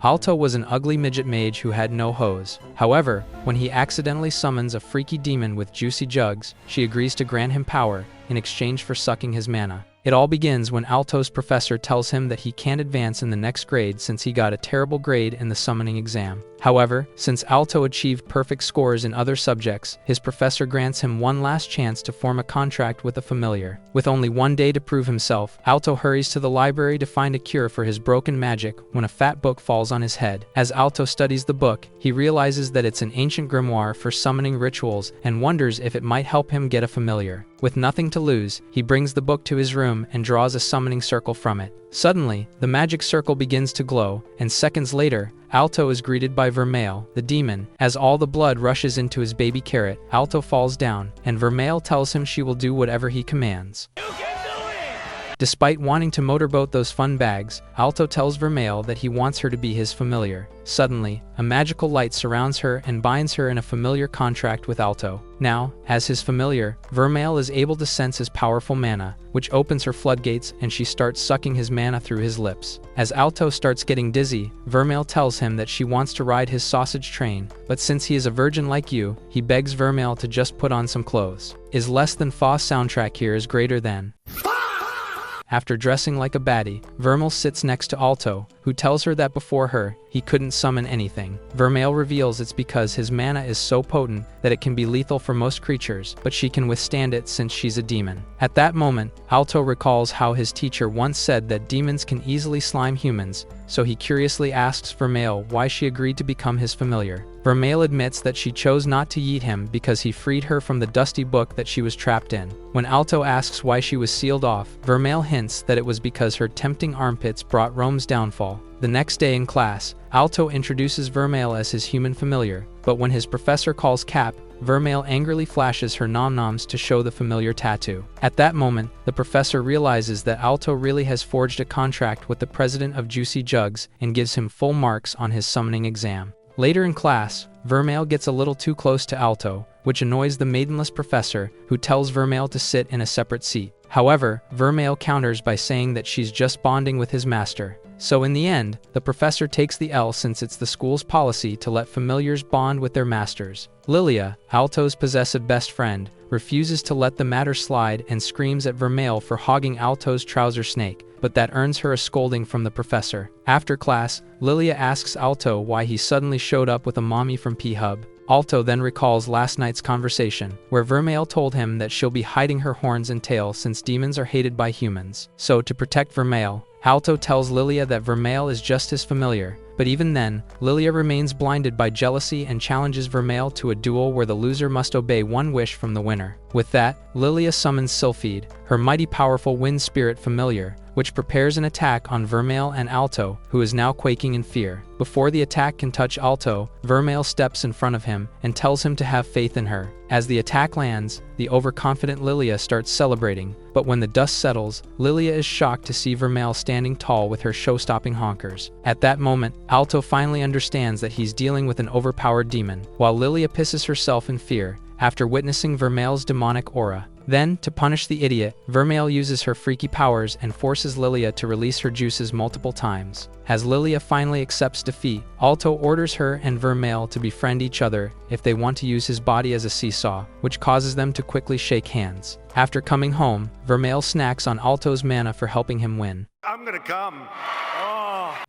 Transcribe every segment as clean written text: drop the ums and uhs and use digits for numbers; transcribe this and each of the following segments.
Alto was an ugly midget mage who had no hose. However, when he accidentally summons a freaky demon with juicy jugs, she agrees to grant him power in exchange for sucking his mana. It all begins when Alto's professor tells him that he can't advance in the next grade since he got a terrible grade in the summoning exam. However, since Alto achieved perfect scores in other subjects, his professor grants him one last chance to form a contract with a familiar. With only one day to prove himself, Alto hurries to the library to find a cure for his broken magic when a fat book falls on his head. As Alto studies the book, he realizes that it's an ancient grimoire for summoning rituals and wonders if it might help him get a familiar. With nothing to lose, he brings the book to his room and draws a summoning circle from it. Suddenly, the magic circle begins to glow, and seconds later, Alto is greeted by Vermeil, the demon. As all the blood rushes into his baby carrot, Alto falls down, and Vermeil tells him she will do whatever he commands. Despite wanting to motorboat those fun bags, Alto tells Vermeil that he wants her to be his familiar. Suddenly, a magical light surrounds her and binds her in a familiar contract with Alto. Now, as his familiar, Vermeil is able to sense his powerful mana, which opens her floodgates, and she starts sucking his mana through his lips. As Alto starts getting dizzy, Vermeil tells him that she wants to ride his sausage train, but since he is a virgin like you, he begs Vermeil to just put on some clothes. Is less than Fa soundtrack here is greater than. After dressing like a baddie, Vermeil sits next to Alto, who tells her that before her, he couldn't summon anything. Vermeil reveals it's because his mana is so potent that it can be lethal for most creatures, but she can withstand it since she's a demon. At that moment, Alto recalls how his teacher once said that demons can easily slime humans, so he curiously asks Vermeil why she agreed to become his familiar. Vermeil admits that she chose not to yeet him because he freed her from the dusty book that she was trapped in. When Alto asks why she was sealed off, Vermeil hints that it was because her tempting armpits brought Rome's downfall. The next day in class, Alto introduces Vermeil as his human familiar, but when his professor calls Cap, Vermeil angrily flashes her nom-noms to show the familiar tattoo. At that moment, the professor realizes that Alto really has forged a contract with the president of Juicy Jugs and gives him full marks on his summoning exam. Later in class, Vermeil gets a little too close to Alto, which annoys the maidenless professor, who tells Vermeil to sit in a separate seat. However, Vermeil counters by saying that she's just bonding with his master. So in the end, the professor takes the L since it's the school's policy to let familiars bond with their masters. Lilia, Alto's possessive best friend, refuses to let the matter slide and screams at Vermeil for hogging Alto's trouser snake, but that earns her a scolding from the professor. After class, Lilia asks Alto why he suddenly showed up with a mommy from P-Hub. Alto then recalls last night's conversation, where Vermeil told him that she'll be hiding her horns and tail since demons are hated by humans. So to protect Vermeil, Alto tells Lilia that Vermeil is just his familiar, but even then, Lilia remains blinded by jealousy and challenges Vermeil to a duel where the loser must obey one wish from the winner. With that, Lilia summons Sylphide, her mighty powerful wind spirit familiar, which prepares an attack on Vermeil and Alto, who is now quaking in fear. Before the attack can touch Alto, Vermeil steps in front of him and tells him to have faith in her. As the attack lands, the overconfident Lilia starts celebrating, but when the dust settles, Lilia is shocked to see Vermeil standing tall with her show-stopping honkers. At that moment, Alto finally understands that he's dealing with an overpowered demon, while Lilia pisses herself in fear after witnessing Vermeil's demonic aura. Then, to punish the idiot, Vermeil uses her freaky powers and forces Lilia to release her juices multiple times. As Lilia finally accepts defeat, Alto orders her and Vermeil to befriend each other if they want to use his body as a seesaw, which causes them to quickly shake hands. After coming home, Vermeil snacks on Alto's mana for helping him win. I'm gonna come.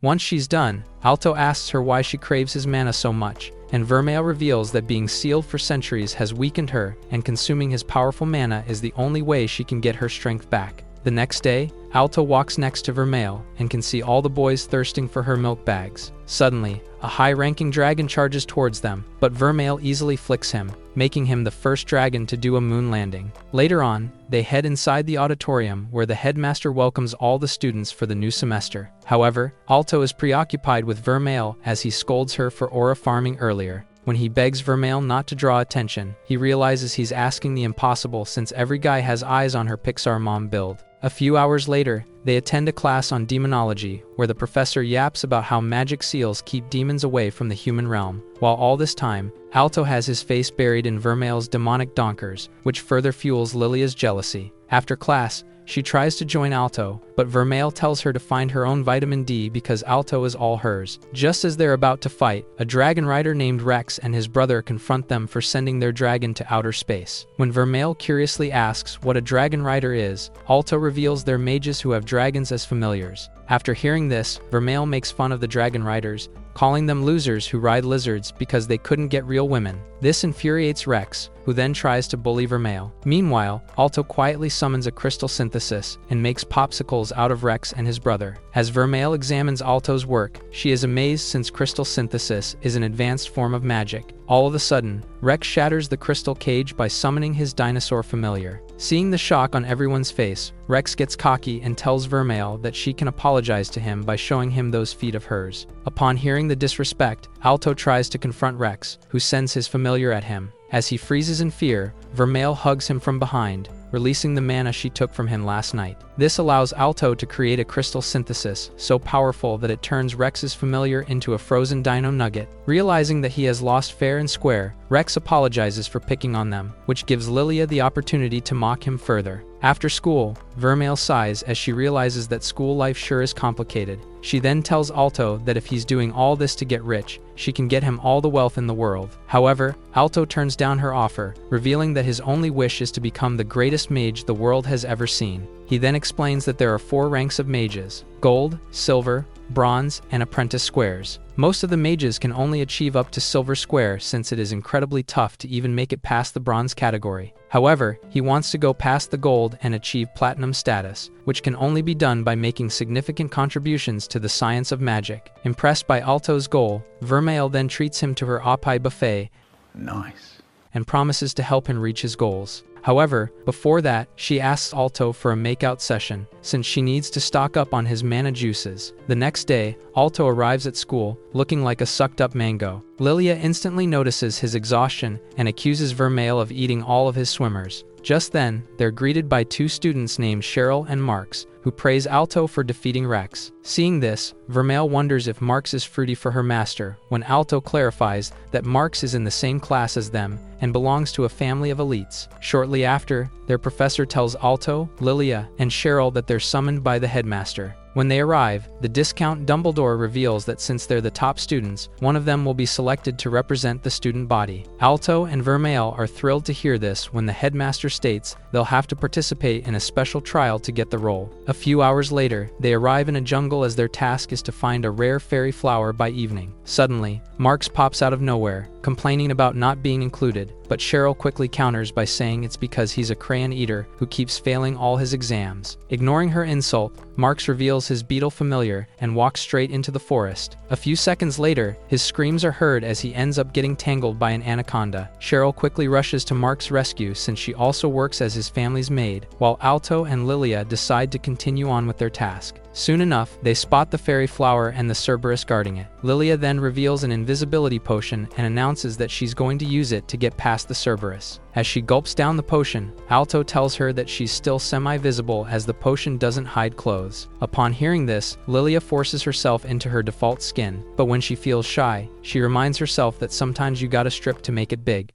Once she's done, Alto asks her why she craves his mana so much, and Vermeil reveals that being sealed for centuries has weakened her, and consuming his powerful mana is the only way she can get her strength back. The next day, Alto walks next to Vermeil and can see all the boys thirsting for her milk bags. Suddenly, a high-ranking dragon charges towards them, but Vermeil easily flicks him, making him the first dragon to do a moon landing. Later on, they head inside the auditorium where the headmaster welcomes all the students for the new semester. However, Alto is preoccupied with Vermeil as he scolds her for aura farming earlier. When he begs Vermeil not to draw attention, he realizes he's asking the impossible since every guy has eyes on her Pixar mom build. A few hours later, they attend a class on demonology, where the professor yaps about how magic seals keep demons away from the human realm. While all this time, Alto has his face buried in Vermeil's demonic donkers, which further fuels Lilia's jealousy. After class, She tries to join Alto, but Vermeil tells her to find her own vitamin D because Alto is all hers. Just as they're about to fight, a dragon rider named Rex and his brother confront them for sending their dragon to outer space. When Vermeil curiously asks what a dragon rider is, Alto reveals they're mages who have dragons as familiars. After hearing this, Vermeil makes fun of the dragon riders, calling them losers who ride lizards because they couldn't get real women. This infuriates Rex, who then tries to bully Vermeil. Meanwhile, Alto quietly summons a crystal synthesis and makes popsicles out of Rex and his brother. As Vermeil examines Alto's work, she is amazed since crystal synthesis is an advanced form of magic. All of a sudden, Rex shatters the crystal cage by summoning his dinosaur familiar. Seeing the shock on everyone's face, Rex gets cocky and tells Vermeil that she can apologize to him by showing him those feet of hers. Upon hearing the disrespect, Alto tries to confront Rex, who sends his familiar at him. As he freezes in fear, Vermeil hugs him from behind, releasing the mana she took from him last night. This allows Alto to create a crystal synthesis so powerful that it turns Rex's familiar into a frozen dino nugget. Realizing that he has lost fair and square, Rex apologizes for picking on them, which gives Lilia the opportunity to mock him further. After school, Vermeil sighs as she realizes that school life sure is complicated. She then tells Alto that if he's doing all this to get rich, she can get him all the wealth in the world. However, Alto turns down her offer, revealing that his only wish is to become the greatest mage the world has ever seen. He then explains that there are 4 ranks of mages: gold, silver, bronze, and apprentice squares. Most of the mages can only achieve up to silver square since it is incredibly tough to even make it past the bronze category. However, he wants to go past the gold and achieve platinum status, which can only be done by making significant contributions to the science of magic. Impressed by Alto's goal, Vermeil then treats him to her Opie buffet. Nice. And promises to help him reach his goals. However, before that, she asks Alto for a makeout session, since she needs to stock up on his mana juices. The next day, Alto arrives at school, looking like a sucked-up mango. Lilia instantly notices his exhaustion and accuses Vermeil of eating all of his swimmers. Just then, they're greeted by 2 students named Cheryl and Marx, who praise Alto for defeating Rex. Seeing this, Vermeil wonders if Marx is fruity for her master, when Alto clarifies that Marx is in the same class as them and belongs to a family of elites. Shortly after, their professor tells Alto, Lilia, and Cheryl that they're summoned by the headmaster. When they arrive, the discount Dumbledore reveals that since they're the top students, one of them will be selected to represent the student body. Alto and Vermeil are thrilled to hear this when the headmaster states they'll have to participate in a special trial to get the role. A few hours later, they arrive in a jungle as their task is to find a rare fairy flower by evening. Suddenly, Marx pops out of nowhere, complaining about not being included, but Cheryl quickly counters by saying it's because he's a crayon eater who keeps failing all his exams. Ignoring her insult, Marx reveals his beetle familiar and walks straight into the forest. A few seconds later, his screams are heard as he ends up getting tangled by an anaconda. Cheryl quickly rushes to Marx's rescue since she also works as his family's maid, while Alto and Lilia decide to continue on with their task. Soon enough, they spot the fairy flower and the Cerberus guarding it. Lilia then reveals an invisibility potion and announces that she's going to use it to get past the Cerberus. As she gulps down the potion, Alto tells her that she's still semi-visible as the potion doesn't hide clothes. Upon hearing this, Lilia forces herself into her default skin, but when she feels shy, she reminds herself that sometimes you gotta strip to make it big.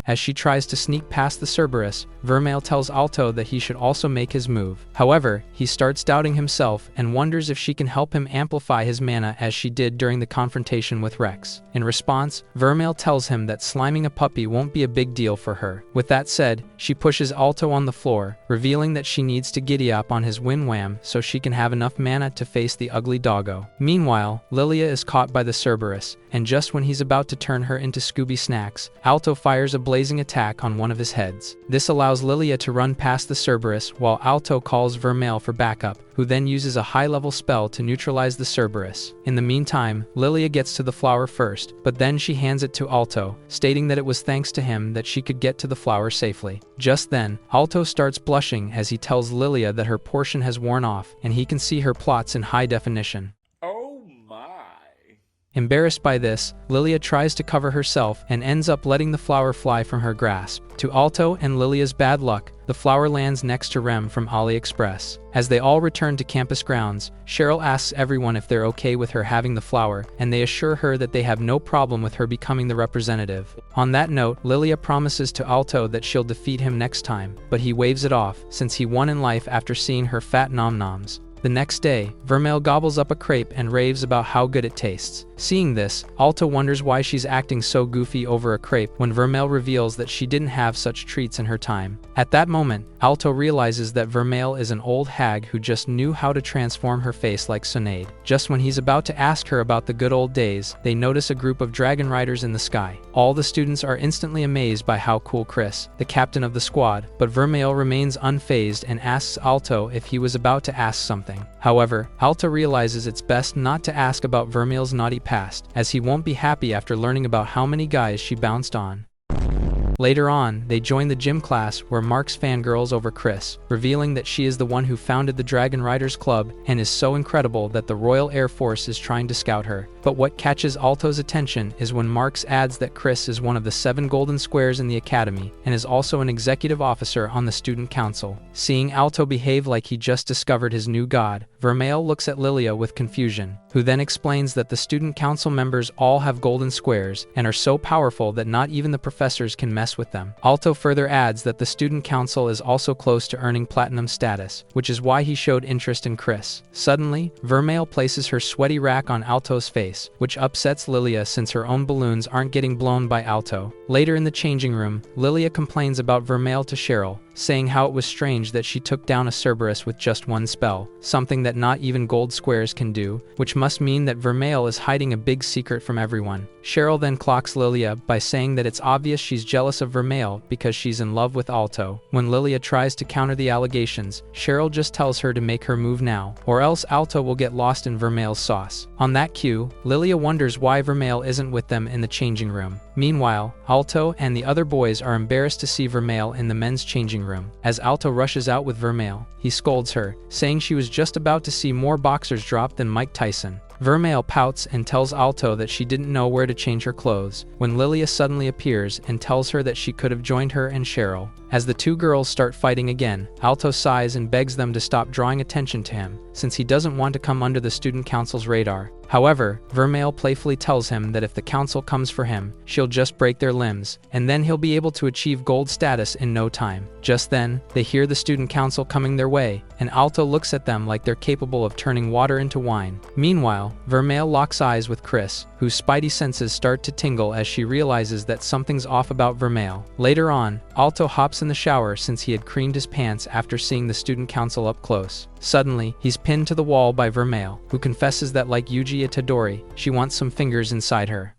As she tries to sneak past the Cerberus, Vermeil tells Alto that he should also make his move. However, he starts doubting himself and wonders if she can help him amplify his mana as she did during the confrontation with Rex. In response, Vermeil tells him that sliming a puppy won't be a big deal for her. With that said, she pushes Alto on the floor, revealing that she needs to giddy up on his win-wham so she can have enough mana to face the ugly doggo. Meanwhile, Lilia is caught by the Cerberus, and just when he's about to turn her into Scooby Snacks, Alto fires a blazing attack on one of his heads. This allows Lilia to run past the Cerberus while Alto calls Vermeil for backup, who then uses a high-level spell to neutralize the Cerberus. In the meantime, Lilia gets to the flower first, but then she hands it to Alto, stating that it was thanks to him that she could get to the flower safely. Just then, Alto starts blushing as he tells Lilia that her portion has worn off and he can see her plots in high definition. Oh my. Embarrassed by this, Lilia tries to cover herself and ends up letting the flower fly from her grasp. To Alto and Lilia's bad luck, the flower lands next to Rem from AliExpress. As they all return to campus grounds, Cheryl asks everyone if they're okay with her having the flower, and they assure her that they have no problem with her becoming the representative. On that note, Lilia promises to Alto that she'll defeat him next time, but he waves it off, since he won in life after seeing her fat nom-noms. The next day, Vermeil gobbles up a crepe and raves about how good it tastes. Seeing this, Alto wonders why she's acting so goofy over a crepe when Vermeil reveals that she didn't have such treats in her time. At that moment, Alto realizes that Vermeil is an old hag who just knew how to transform her face like Sinead. Just when he's about to ask her about the good old days, they notice a group of dragon riders in the sky. All the students are instantly amazed by how cool Chris, the captain of the squad, but Vermeil remains unfazed and asks Alto if he was about to ask something. However, Alto realizes it's best not to ask about Vermeil's naughty past, as he won't be happy after learning about how many guys she bounced on. Later on, they join the gym class where Marks fangirls over Chris, revealing that she is the one who founded the Dragon Riders Club and is so incredible that the Royal Air Force is trying to scout her. But what catches Alto's attention is when Marks adds that Chris is one of the 7 golden squares in the academy and is also an executive officer on the student council. Seeing Alto behave like he just discovered his new god, Vermeil looks at Lilia with confusion, who then explains that the student council members all have golden squares and are so powerful that not even the professors can mess with them. Alto further adds that the student council is also close to earning platinum status, which is why he showed interest in Chris. Suddenly, Vermeil places her sweaty rack on Alto's face, which upsets Lilia since her own balloons aren't getting blown by Alto. Later in the changing room, Lilia complains about Vermeil to Cheryl, saying how it was strange that she took down a Cerberus with just one spell, something that not even gold squares can do, which must mean that Vermeil is hiding a big secret from everyone. Cheryl then clocks Lilia by saying that it's obvious she's jealous of Vermeil because she's in love with Alto. When Lilia tries to counter the allegations, Cheryl just tells her to make her move now, or else Alto will get lost in Vermeil's sauce. On that cue, Lilia wonders why Vermeil isn't with them in the changing room. Meanwhile, Alto and the other boys are embarrassed to see Vermeil in the men's changing room. As Alto rushes out with Vermeil, he scolds her, saying she was just about to see more boxers drop than Mike Tyson. Vermeil pouts and tells Alto that she didn't know where to change her clothes, when Lilia suddenly appears and tells her that she could have joined her and Cheryl. As the two girls start fighting again, Alto sighs and begs them to stop drawing attention to him, since he doesn't want to come under the student council's radar. However, Vermeil playfully tells him that if the council comes for him, she'll just break their limbs, and then he'll be able to achieve gold status in no time. Just then, they hear the student council coming their way, and Alto looks at them like they're capable of turning water into wine. Meanwhile, Vermeil locks eyes with Chris, whose spidey senses start to tingle as she realizes that something's off about Vermeil. Later on, Alto hops in the shower since he had creamed his pants after seeing the student council up close. Suddenly, he's pinned to the wall by Vermeil, who confesses that like Yuji Itadori, she wants some fingers inside her.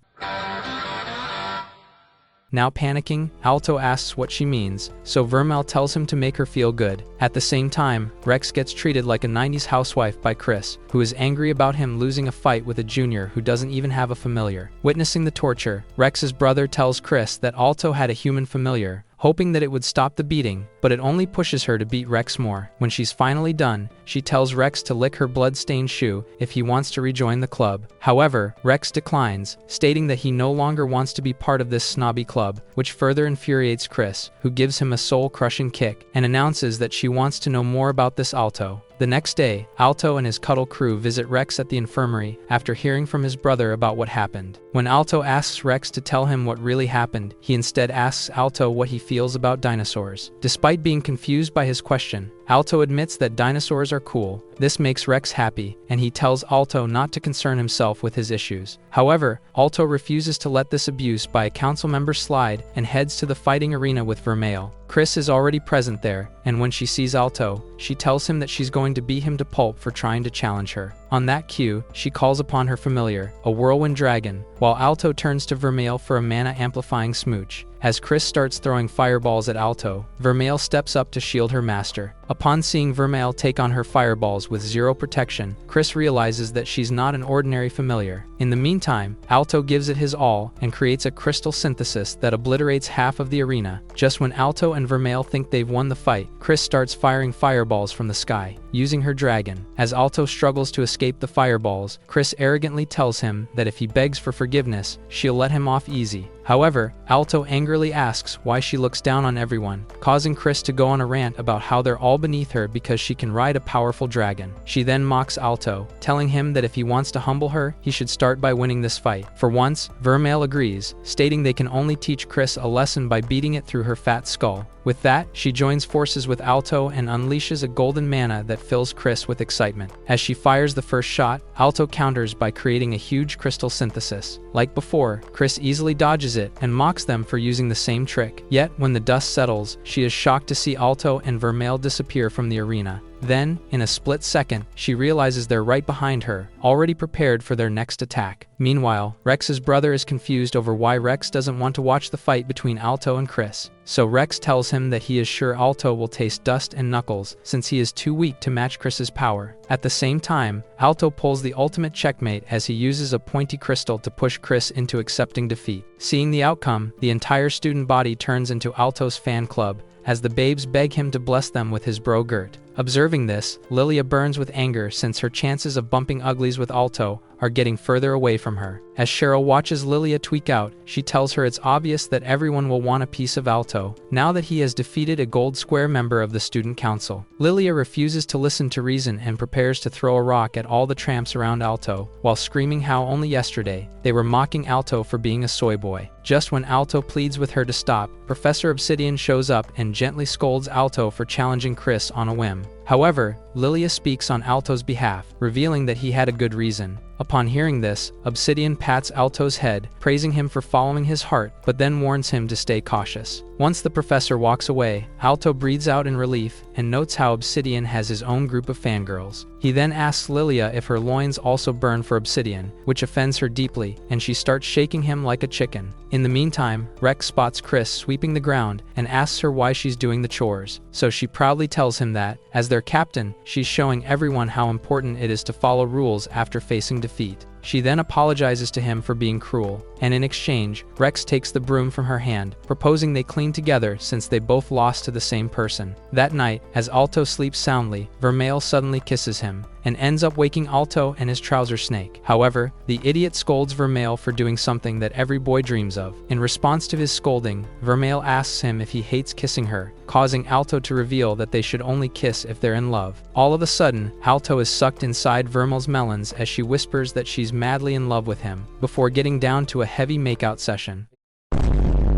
Now panicking, Alto asks what she means, so Vermeil tells him to make her feel good. At the same time, Rex gets treated like a 90s housewife by Chris, who is angry about him losing a fight with a junior who doesn't even have a familiar. Witnessing the torture, Rex's brother tells Chris that Alto had a human familiar, hoping that it would stop the beating, but it only pushes her to beat Rex more. When she's finally done, she tells Rex to lick her blood-stained shoe if he wants to rejoin the club. However, Rex declines, stating that he no longer wants to be part of this snobby club, which further infuriates Chris, who gives him a soul-crushing kick, and announces that she wants to know more about this Alto. The next day, Alto and his cuddle crew visit Rex at the infirmary after hearing from his brother about what happened. When Alto asks Rex to tell him what really happened, he instead asks Alto what he feels about dinosaurs. Despite being confused by his question, Alto admits that dinosaurs are cool. This makes Rex happy, and he tells Alto not to concern himself with his issues. However, Alto refuses to let this abuse by a council member slide and heads to the fighting arena with Vermeil. Chris is already present there, and when she sees Alto, she tells him that she's going to beat him to pulp for trying to challenge her. On that cue, she calls upon her familiar, a whirlwind dragon, while Alto turns to Vermeil for a mana-amplifying smooch. As Chris starts throwing fireballs at Alto, Vermeil steps up to shield her master. Upon seeing Vermeil take on her fireballs with zero protection, Chris realizes that she's not an ordinary familiar. In the meantime, Alto gives it his all and creates a crystal synthesis that obliterates half of the arena. Just when Alto and Vermeil think they've won the fight, Chris starts firing fireballs from the sky. using her dragon. As Alto struggles to escape the fireballs, Chris arrogantly tells him that if he begs for forgiveness, she'll let him off easy. However, Alto angrily asks why she looks down on everyone, causing Chris to go on a rant about how they're all beneath her because she can ride a powerful dragon. She then mocks Alto, telling him that if he wants to humble her, he should start by winning this fight. For once, Vermeil agrees, stating they can only teach Chris a lesson by beating it through her fat skull. With that, she joins forces with Alto and unleashes a golden mana that fills Chris with excitement. As she fires the first shot, Alto counters by creating a huge crystal synthesis. Like before, Chris easily dodges it and mocks them for using the same trick. Yet, when the dust settles, she is shocked to see Alto and Vermeil disappear from the arena. Then, in a split second, she realizes they're right behind her, already prepared for their next attack. Meanwhile, Rex's brother is confused over why Rex doesn't want to watch the fight between Alto and Chris. So Rex tells him that he is sure Alto will taste dust and knuckles, since he is too weak to match Chris's power. At the same time, Alto pulls the ultimate checkmate as he uses a pointy crystal to push Chris into accepting defeat. Seeing the outcome, the entire student body turns into Alto's fan club, as the babes beg him to bless them with his bro Gert. Observing this, Lilia burns with anger since her chances of bumping uglies with Alto are getting further away from her. As Cheryl watches Lilia tweak out, she tells her it's obvious that everyone will want a piece of Alto, now that he has defeated a Gold Square member of the student council. Lilia refuses to listen to reason and prepares to throw a rock at all the tramps around Alto, while screaming how only yesterday they were mocking Alto for being a soy boy. Just when Alto pleads with her to stop, Professor Obsidian shows up and gently scolds Alto for challenging Chris on a whim. However, Lilia speaks on Alto's behalf, revealing that he had a good reason. Upon hearing this, Obsidian pats Alto's head, praising him for following his heart, but then warns him to stay cautious. Once the professor walks away, Alto breathes out in relief and notes how Obsidian has his own group of fangirls. He then asks Lilia if her loins also burn for Obsidian, which offends her deeply, and she starts shaking him like a chicken. In the meantime, Rex spots Chris sweeping the ground and asks her why she's doing the chores. So she proudly tells him that, as their captain, she's showing everyone how important it is to follow rules after facing defeat. She then apologizes to him for being cruel, and in exchange, Rex takes the broom from her hand, proposing they clean together since they both lost to the same person. That night, as Alto sleeps soundly, Vermeil suddenly kisses him, and ends up waking Alto and his trouser snake. However, the idiot scolds Vermeil for doing something that every boy dreams of. In response to his scolding, Vermeil asks him if he hates kissing her, causing Alto to reveal that they should only kiss if they're in love. All of a sudden, Alto is sucked inside Vermeil's melons as she whispers that she's madly in love with him, before getting down to a heavy makeout session.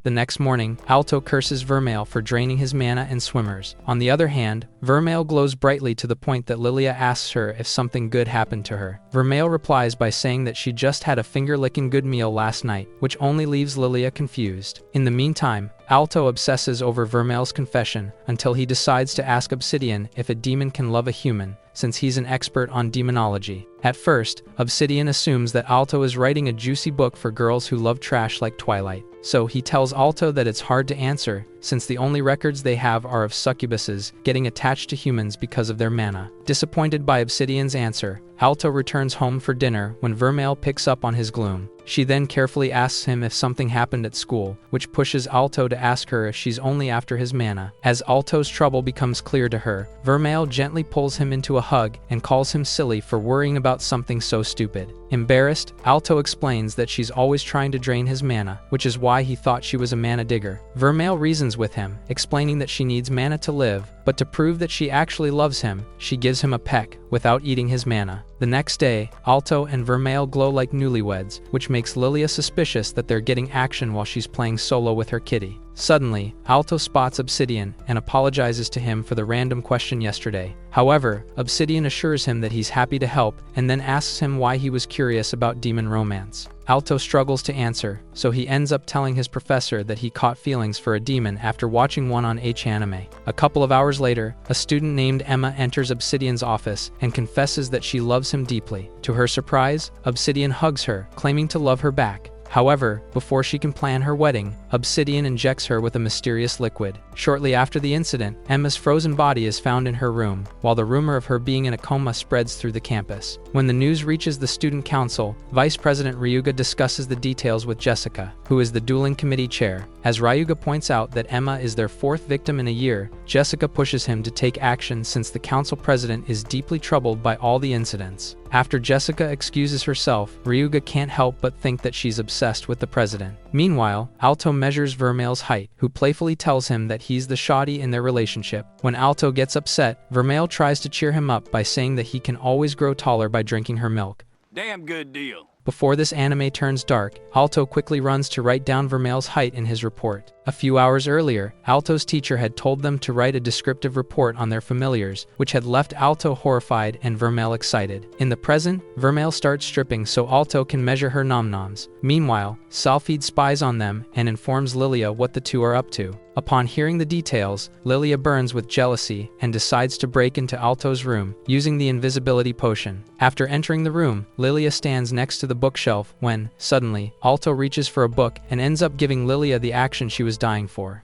The next morning, Alto curses Vermeil for draining his mana and swimmers. On the other hand, Vermeil glows brightly to the point that Lilia asks her if something good happened to her. Vermeil replies by saying that she just had a finger-licking good meal last night, which only leaves Lilia confused. In the meantime, Alto obsesses over Vermeil's confession until he decides to ask Obsidian if a demon can love a human, since he's an expert on demonology. At first, Obsidian assumes that Alto is writing a juicy book for girls who love trash like Twilight. So he tells Alto that it's hard to answer, since the only records they have are of succubuses getting attached to humans because of their mana. Disappointed by Obsidian's answer, Alto returns home for dinner when Vermeil picks up on his gloom. She then carefully asks him if something happened at school, which pushes Alto to ask her if she's only after his mana. As Alto's trouble becomes clear to her, Vermeil gently pulls him into a hug and calls him silly for worrying about something so stupid. Embarrassed, Alto explains that she's always trying to drain his mana, which is why he thought she was a mana digger. Vermeil reasons with him, explaining that she needs mana to live, but to prove that she actually loves him, she gives him a peck without eating his mana. The next day, Alto and Vermeil glow like newlyweds, which makes Lilia suspicious that they're getting action while she's playing solo with her kitty. Suddenly, Alto spots Obsidian and apologizes to him for the random question yesterday. However, Obsidian assures him that he's happy to help and then asks him why he was curious about demon romance. Alto struggles to answer, so he ends up telling his professor that he caught feelings for a demon after watching one on H-anime. A couple of hours later, a student named Emma enters Obsidian's office and confesses that she loves him deeply. To her surprise, Obsidian hugs her, claiming to love her back. However, before she can plan her wedding, Obsidian injects her with a mysterious liquid. Shortly after the incident, Emma's frozen body is found in her room, while the rumor of her being in a coma spreads through the campus. When the news reaches the student council, Vice President Ryuga discusses the details with Jessica, who is the dueling committee chair. As Ryuga points out that Emma is their fourth victim in a year, Jessica pushes him to take action since the council president is deeply troubled by all the incidents. After Jessica excuses herself, Ryuga can't help but think that she's obsessed with the president. Meanwhile, Alto measures Vermeil's height, who playfully tells him that he's the shoddy in their relationship. When Alto gets upset, Vermeil tries to cheer him up by saying that he can always grow taller by drinking her milk. Damn good deal. Before this anime turns dark, Alto quickly runs to write down Vermeil's height in his report. A few hours earlier, Alto's teacher had told them to write a descriptive report on their familiars, which had left Alto horrified and Vermeil excited. In the present, Vermeil starts stripping so Alto can measure her nom-noms. Meanwhile, Salfeed spies on them and informs Lilia what the two are up to. Upon hearing the details, Lilia burns with jealousy and decides to break into Alto's room, using the invisibility potion. After entering the room, Lilia stands next to the bookshelf when, suddenly, Alto reaches for a book and ends up giving Lilia the action she was dying for.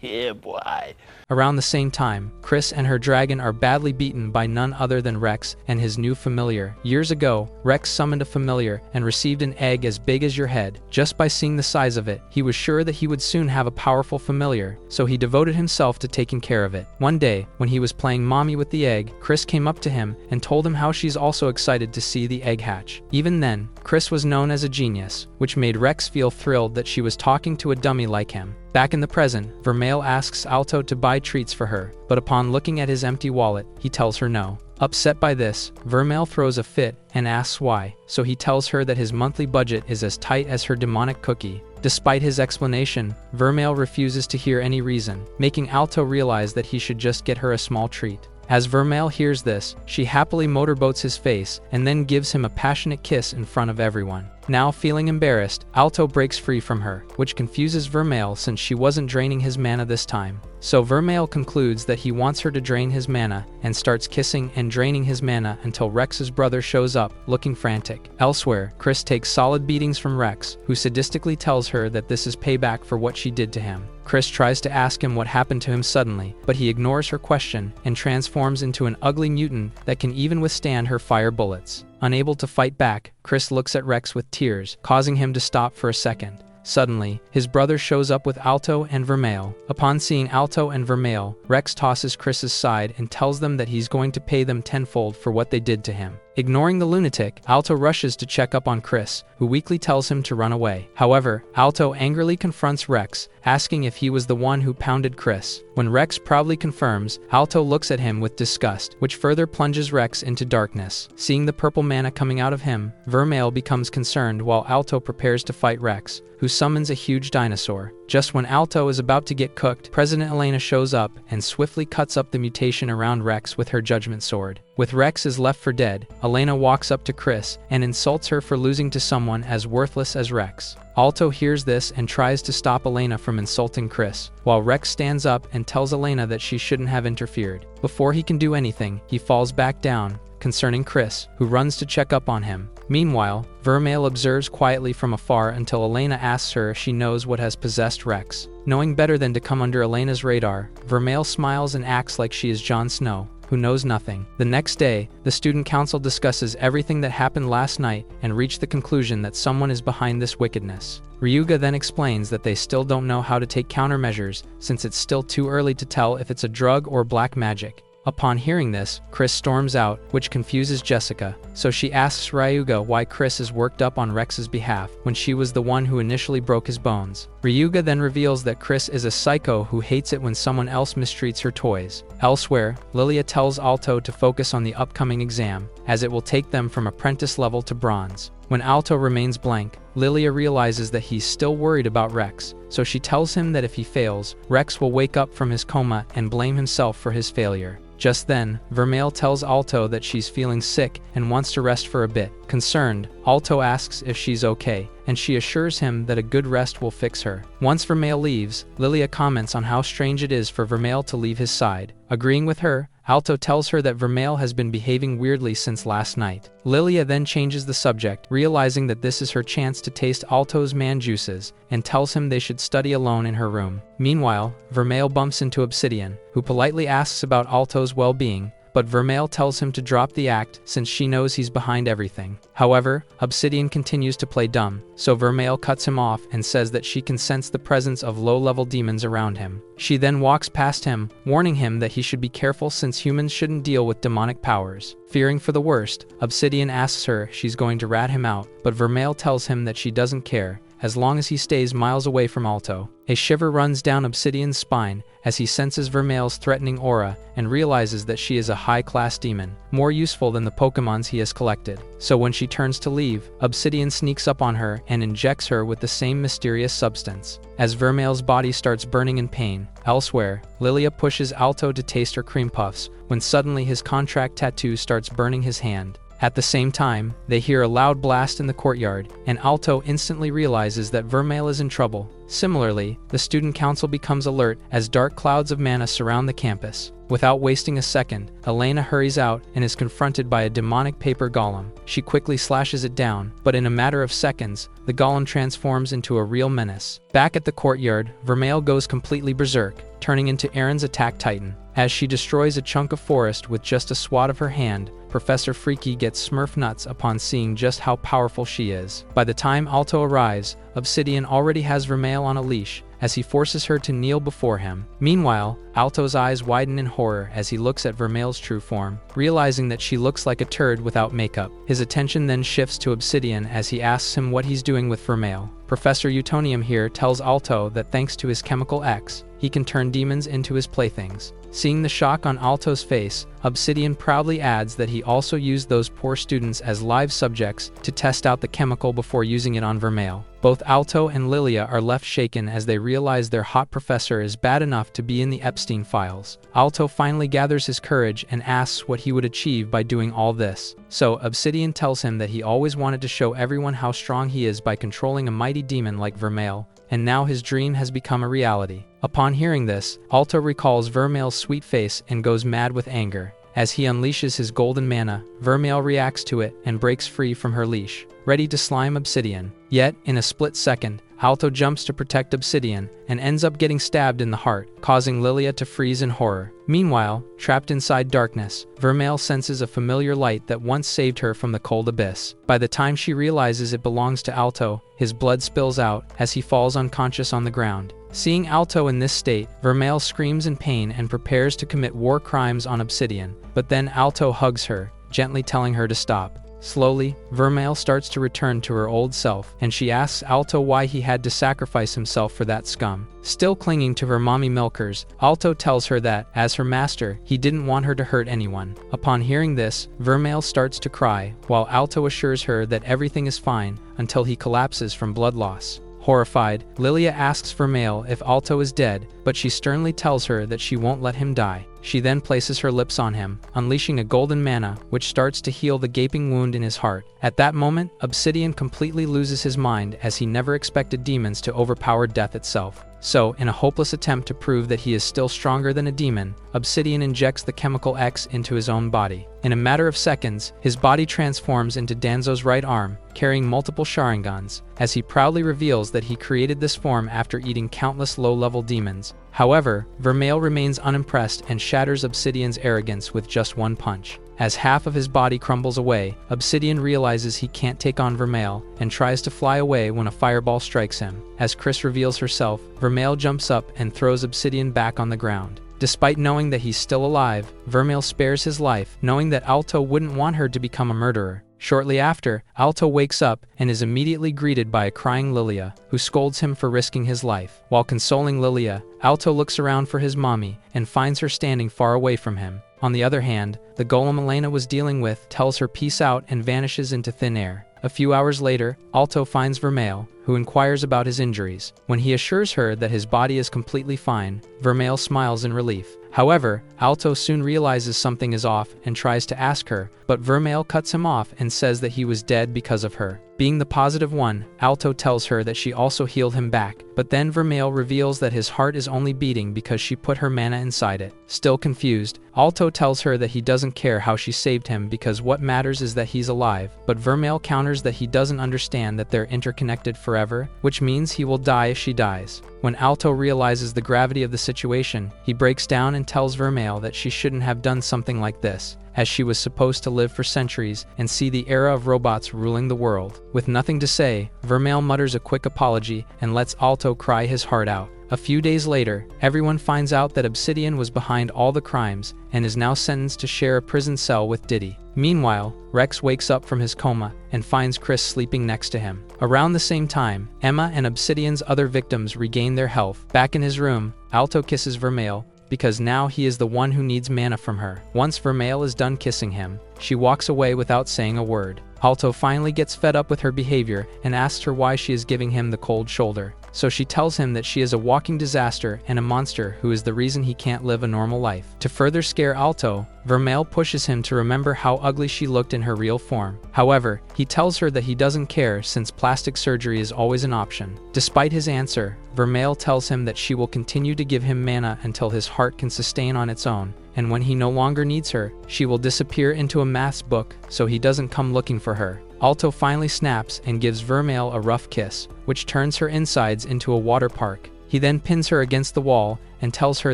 Yeah, boy. Around the same time, Chris and her dragon are badly beaten by none other than Rex and his new familiar. Years ago, Rex summoned a familiar and received an egg as big as your head. Just by seeing the size of it, he was sure that he would soon have a powerful familiar, so he devoted himself to taking care of it. One day, when he was playing mommy with the egg, Chris came up to him and told him how she's also excited to see the egg hatch. Even then, Chris was known as a genius, which made Rex feel thrilled that she was talking to a dummy like him. Back in the present, Vermeil asks Alto to buy treats for her, but upon looking at his empty wallet, he tells her no. Upset by this, Vermeil throws a fit and asks why, so he tells her that his monthly budget is as tight as her demonic cookie. Despite his explanation, Vermeil refuses to hear any reason, making Alto realize that he should just get her a small treat. As Vermeil hears this, she happily motorboats his face and then gives him a passionate kiss in front of everyone. Now feeling embarrassed, Alto breaks free from her, which confuses Vermeil since she wasn't draining his mana this time. So Vermeil concludes that he wants her to drain his mana and starts kissing and draining his mana until Rex's brother shows up, looking frantic. Elsewhere, Chris takes solid beatings from Rex, who sadistically tells her that this is payback for what she did to him. Chris tries to ask him what happened to him suddenly, but he ignores her question and transforms into an ugly mutant that can even withstand her fire bullets. Unable to fight back, Chris looks at Rex with tears, causing him to stop for a second. Suddenly, his brother shows up with Alto and Vermeil. Upon seeing Alto and Vermeil, Rex tosses Chris's side and tells them that he's going to pay them tenfold for what they did to him. Ignoring the lunatic, Alto rushes to check up on Chris, who weakly tells him to run away. However, Alto angrily confronts Rex, asking if he was the one who pounded Chris. When Rex proudly confirms, Alto looks at him with disgust, which further plunges Rex into darkness. Seeing the purple mana coming out of him, Vermeil becomes concerned while Alto prepares to fight Rex, who summons a huge dinosaur. Just when Alto is about to get cooked, President Elena shows up and swiftly cuts up the mutation around Rex with her judgment sword. With Rex is left for dead, Elena walks up to Chris and insults her for losing to someone as worthless as Rex. Alto hears this and tries to stop Elena from insulting Chris, while Rex stands up and tells Elena that she shouldn't have interfered. Before he can do anything, he falls back down, concerning Chris, who runs to check up on him. Meanwhile, Vermeil observes quietly from afar until Elena asks her if she knows what has possessed Rex. Knowing better than to come under Elena's radar, Vermeil smiles and acts like she is Jon Snow, who knows nothing. The next day, the student council discusses everything that happened last night and reach the conclusion that someone is behind this wickedness. Ryuga then explains that they still don't know how to take countermeasures since it's still too early to tell if it's a drug or black magic. Upon hearing this, Chris storms out, which confuses Jessica, so she asks Ryuga why Chris is worked up on Rex's behalf when she was the one who initially broke his bones. Ryuga then reveals that Chris is a psycho who hates it when someone else mistreats her toys. Elsewhere, Lilia tells Alto to focus on the upcoming exam, as it will take them from apprentice level to bronze. When Alto remains blank, Lilia realizes that he's still worried about Rex, so she tells him that if he fails, Rex will wake up from his coma and blame himself for his failure. Just then, Vermeil tells Alto that she's feeling sick and wants to rest for a bit. Concerned, Alto asks if she's okay, and she assures him that a good rest will fix her. Once Vermeil leaves, Lilia comments on how strange it is for Vermeil to leave his side. Agreeing with her, Alto tells her that Vermeil has been behaving weirdly since last night. Lilia then changes the subject, realizing that this is her chance to taste Alto's man juices, and tells him they should study alone in her room. Meanwhile, Vermeil bumps into Obsidian, who politely asks about Alto's well-being, but Vermeil tells him to drop the act since she knows he's behind everything. However, Obsidian continues to play dumb, so Vermeil cuts him off and says that she can sense the presence of low-level demons around him. She then walks past him, warning him that he should be careful since humans shouldn't deal with demonic powers. Fearing for the worst, Obsidian asks her if she's going to rat him out, but Vermeil tells him that she doesn't care, as long as he stays miles away from Alto. A shiver runs down Obsidian's spine as he senses Vermeil's threatening aura and realizes that she is a high-class demon, more useful than the Pokémons he has collected. So when she turns to leave, Obsidian sneaks up on her and injects her with the same mysterious substance. As Vermeil's body starts burning in pain, elsewhere, Lilia pushes Alto to taste her cream puffs when suddenly his contract tattoo starts burning his hand. At the same time, they hear a loud blast in the courtyard, and Alto instantly realizes that Vermeil is in trouble. Similarly, the student council becomes alert as dark clouds of mana surround the campus. Without wasting a second, Elena hurries out and is confronted by a demonic paper golem. She quickly slashes it down, but in a matter of seconds, the golem transforms into a real menace. Back at the courtyard, Vermeil goes completely berserk, turning into Erin's attack titan. As she destroys a chunk of forest with just a swat of her hand, Professor Freaky gets Smurf nuts upon seeing just how powerful she is. By the time Alto arrives, Obsidian already has Vermeil on a leash, as he forces her to kneel before him. Meanwhile, Alto's eyes widen in horror as he looks at Vermeil's true form, realizing that she looks like a turd without makeup. His attention then shifts to Obsidian as he asks him what he's doing with Vermeil. Professor Utonium here tells Alto that thanks to his chemical X, he can turn demons into his playthings. Seeing the shock on Alto's face, Obsidian proudly adds that he also used those poor students as live subjects to test out the chemical before using it on Vermeil. Both Alto and Lilia are left shaken as they realize their hot professor is bad enough to be in the Epstein files. Alto finally gathers his courage and asks what he would achieve by doing all this. So Obsidian tells him that he always wanted to show everyone how strong he is by controlling a mighty demon like Vermeil, and now his dream has become a reality. Upon hearing this, Alto recalls Vermeil's sweet face and goes mad with anger. As he unleashes his golden mana, Vermeil reacts to it and breaks free from her leash, ready to slime Obsidian. Yet, in a split second, Alto jumps to protect Obsidian and ends up getting stabbed in the heart, causing Lilia to freeze in horror. Meanwhile, trapped inside darkness, Vermeil senses a familiar light that once saved her from the cold abyss. By the time she realizes it belongs to Alto, his blood spills out as he falls unconscious on the ground. Seeing Alto in this state, Vermeil screams in pain and prepares to commit war crimes on Obsidian, but then Alto hugs her, gently telling her to stop. Slowly, Vermeil starts to return to her old self, and she asks Alto why he had to sacrifice himself for that scum. Still clinging to her mommy milkers, Alto tells her that, as her master, he didn't want her to hurt anyone. Upon hearing this, Vermeil starts to cry, while Alto assures her that everything is fine until he collapses from blood loss. Horrified, Lilia asks Vermeil if Alto is dead, but she sternly tells her that she won't let him die. She then places her lips on him, unleashing a golden mana, which starts to heal the gaping wound in his heart. At that moment, Obsidian completely loses his mind as he never expected demons to overpower death itself. So, in a hopeless attempt to prove that he is still stronger than a demon, Obsidian injects the chemical X into his own body. In a matter of seconds, his body transforms into Danzo's right arm, carrying multiple Sharingans, as he proudly reveals that he created this form after eating countless low-level demons. However, Vermeil remains unimpressed and shatters Obsidian's arrogance with just one punch. As half of his body crumbles away, Obsidian realizes he can't take on Vermeil and tries to fly away when a fireball strikes him. As Chris reveals herself, Vermeil jumps up and throws Obsidian back on the ground. Despite knowing that he's still alive, Vermeil spares his life, knowing that Alto wouldn't want her to become a murderer. Shortly after, Alto wakes up and is immediately greeted by a crying Lilia, who scolds him for risking his life. While consoling Lilia, Alto looks around for his mommy and finds her standing far away from him. On the other hand, the golem Elena was dealing with tells her peace out and vanishes into thin air. A few hours later, Alto finds Vermeil, who inquires about his injuries. When he assures her that his body is completely fine, Vermeil smiles in relief. However, Alto soon realizes something is off and tries to ask her, but Vermeil cuts him off and says that he was dead because of her. Being the positive one, Alto tells her that she also healed him back, but then Vermeil reveals that his heart is only beating because she put her mana inside it. Still confused, Alto tells her that he doesn't care how she saved him because what matters is that he's alive, but Vermeil counters that he doesn't understand that they're interconnected forever, which means he will die if she dies. When Alto realizes the gravity of the situation, he breaks down and tells Vermeil that she shouldn't have done something like this, as she was supposed to live for centuries and see the era of robots ruling the world. With nothing to say, Vermeil mutters a quick apology and lets Alto cry his heart out. A few days later, everyone finds out that Obsidian was behind all the crimes and is now sentenced to share a prison cell with Diddy. Meanwhile, Rex wakes up from his coma and finds Chris sleeping next to him. Around the same time, Emma and Obsidian's other victims regain their health. Back in his room, Alto kisses Vermeil, because now he is the one who needs mana from her. Once Vermeil is done kissing him, she walks away without saying a word. Alto finally gets fed up with her behavior and asks her why she is giving him the cold shoulder. So she tells him that she is a walking disaster and a monster who is the reason he can't live a normal life. To further scare Alto, Vermeil pushes him to remember how ugly she looked in her real form. However, he tells her that he doesn't care since plastic surgery is always an option. Despite his answer, Vermeil tells him that she will continue to give him mana until his heart can sustain on its own, and when he no longer needs her, she will disappear into a maths book so he doesn't come looking for her. Alto finally snaps and gives Vermeil a rough kiss, which turns her insides into a water park. He then pins her against the wall and tells her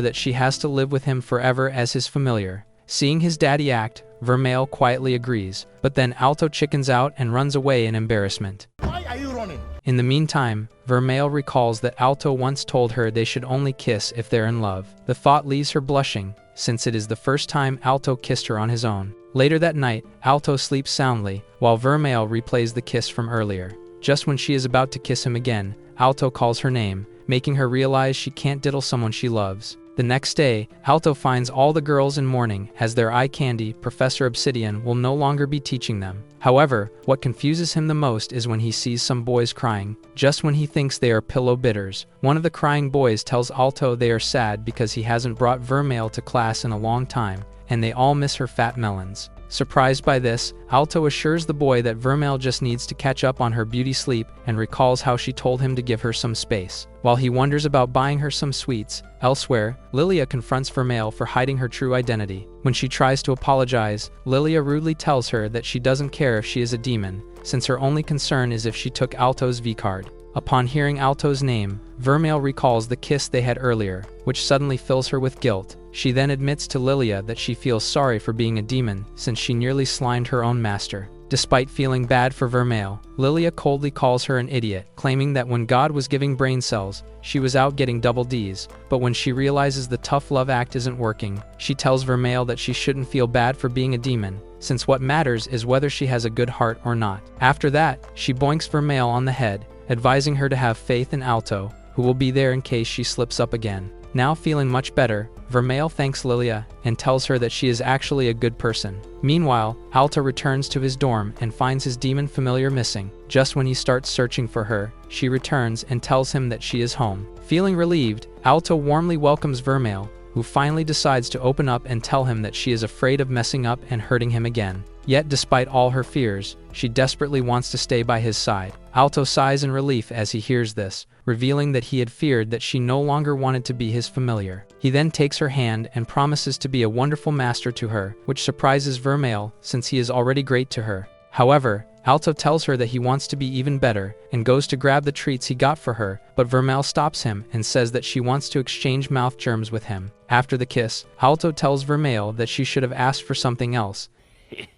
that she has to live with him forever as his familiar. Seeing his daddy act, Vermeil quietly agrees, but then Alto chickens out and runs away in embarrassment. Why are you running? In the meantime, Vermeil recalls that Alto once told her they should only kiss if they're in love. The thought leaves her blushing, since it is the first time Alto kissed her on his own. Later that night, Alto sleeps soundly, while Vermeil replays the kiss from earlier. Just when she is about to kiss him again, Alto calls her name, making her realize she can't diddle someone she loves. The next day, Alto finds all the girls in mourning as their eye candy, Professor Obsidian, will no longer be teaching them. However, what confuses him the most is when he sees some boys crying, just when he thinks they are pillow bitters. One of the crying boys tells Alto they are sad because he hasn't brought Vermeil to class in a long time, and they all miss her fat melons. Surprised by this, Alto assures the boy that Vermeil just needs to catch up on her beauty sleep and recalls how she told him to give her some space. While he wonders about buying her some sweets, elsewhere, Lilia confronts Vermeil for hiding her true identity. When she tries to apologize, Lilia rudely tells her that she doesn't care if she is a demon, since her only concern is if she took Alto's V-card. Upon hearing Alto's name, Vermeil recalls the kiss they had earlier, which suddenly fills her with guilt. She then admits to Lilia that she feels sorry for being a demon since she nearly slimed her own master. Despite feeling bad for Vermeil, Lilia coldly calls her an idiot, claiming that when God was giving brain cells, she was out getting double Ds. But when she realizes the tough love act isn't working, she tells Vermeil that she shouldn't feel bad for being a demon, since what matters is whether she has a good heart or not. After that, she boinks Vermeil on the head, advising her to have faith in Alto, who will be there in case she slips up again. Now feeling much better, Vermeil thanks Lilia and tells her that she is actually a good person. Meanwhile, Alto returns to his dorm and finds his demon familiar missing. Just when he starts searching for her, she returns and tells him that she is home. Feeling relieved, Alto warmly welcomes Vermeil, who finally decides to open up and tell him that she is afraid of messing up and hurting him again. Yet despite all her fears, she desperately wants to stay by his side. Alto sighs in relief as he hears this, revealing that he had feared that she no longer wanted to be his familiar. He then takes her hand and promises to be a wonderful master to her, which surprises Vermeil since he is already great to her. However, Alto tells her that he wants to be even better and goes to grab the treats he got for her, but Vermeil stops him and says that she wants to exchange mouth germs with him. After the kiss, Alto tells Vermeil that she should have asked for something else,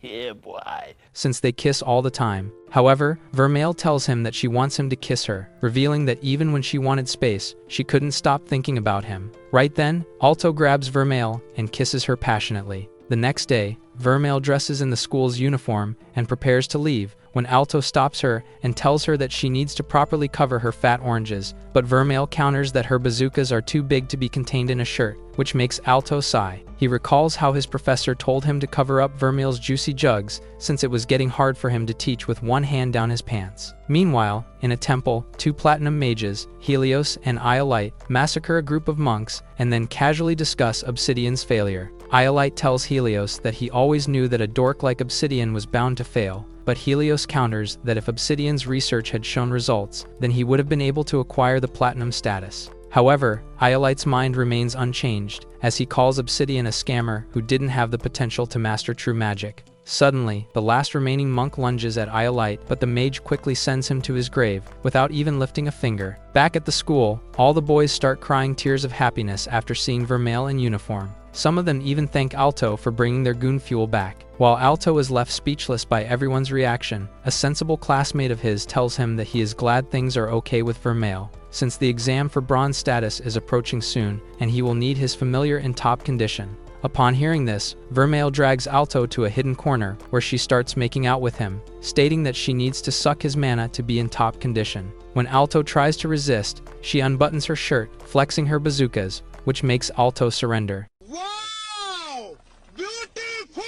Yeah, boy. since they kiss all the time. However, Vermeil tells him that she wants him to kiss her, revealing that even when she wanted space, she couldn't stop thinking about him. Right then, Alto grabs Vermeil and kisses her passionately. The next day, Vermeil dresses in the school's uniform and prepares to leave, when Alto stops her and tells her that she needs to properly cover her fat oranges, but Vermeil counters that her bazookas are too big to be contained in a shirt, which makes Alto sigh. He recalls how his professor told him to cover up Vermeil's juicy jugs since it was getting hard for him to teach with one hand down his pants. Meanwhile, in a temple, two platinum mages, Helios and Iolite, massacre a group of monks and then casually discuss Obsidian's failure. Iolite tells Helios that he always knew that a dork like Obsidian was bound to fail, but Helios counters that if Obsidian's research had shown results, then he would have been able to acquire the platinum status. However, Iolite's mind remains unchanged, as he calls Obsidian a scammer who didn't have the potential to master true magic. Suddenly, the last remaining monk lunges at Iolite, but the mage quickly sends him to his grave, without even lifting a finger. Back at the school, all the boys start crying tears of happiness after seeing Vermeil in uniform. Some of them even thank Alto for bringing their goon fuel back. While Alto is left speechless by everyone's reaction, a sensible classmate of his tells him that he is glad things are okay with Vermeil, since the exam for bronze status is approaching soon, and he will need his familiar in top condition. Upon hearing this, Vermeil drags Alto to a hidden corner, where she starts making out with him, stating that she needs to suck his mana to be in top condition. When Alto tries to resist, she unbuttons her shirt, flexing her bazookas, which makes Alto surrender. Wow! Beautiful!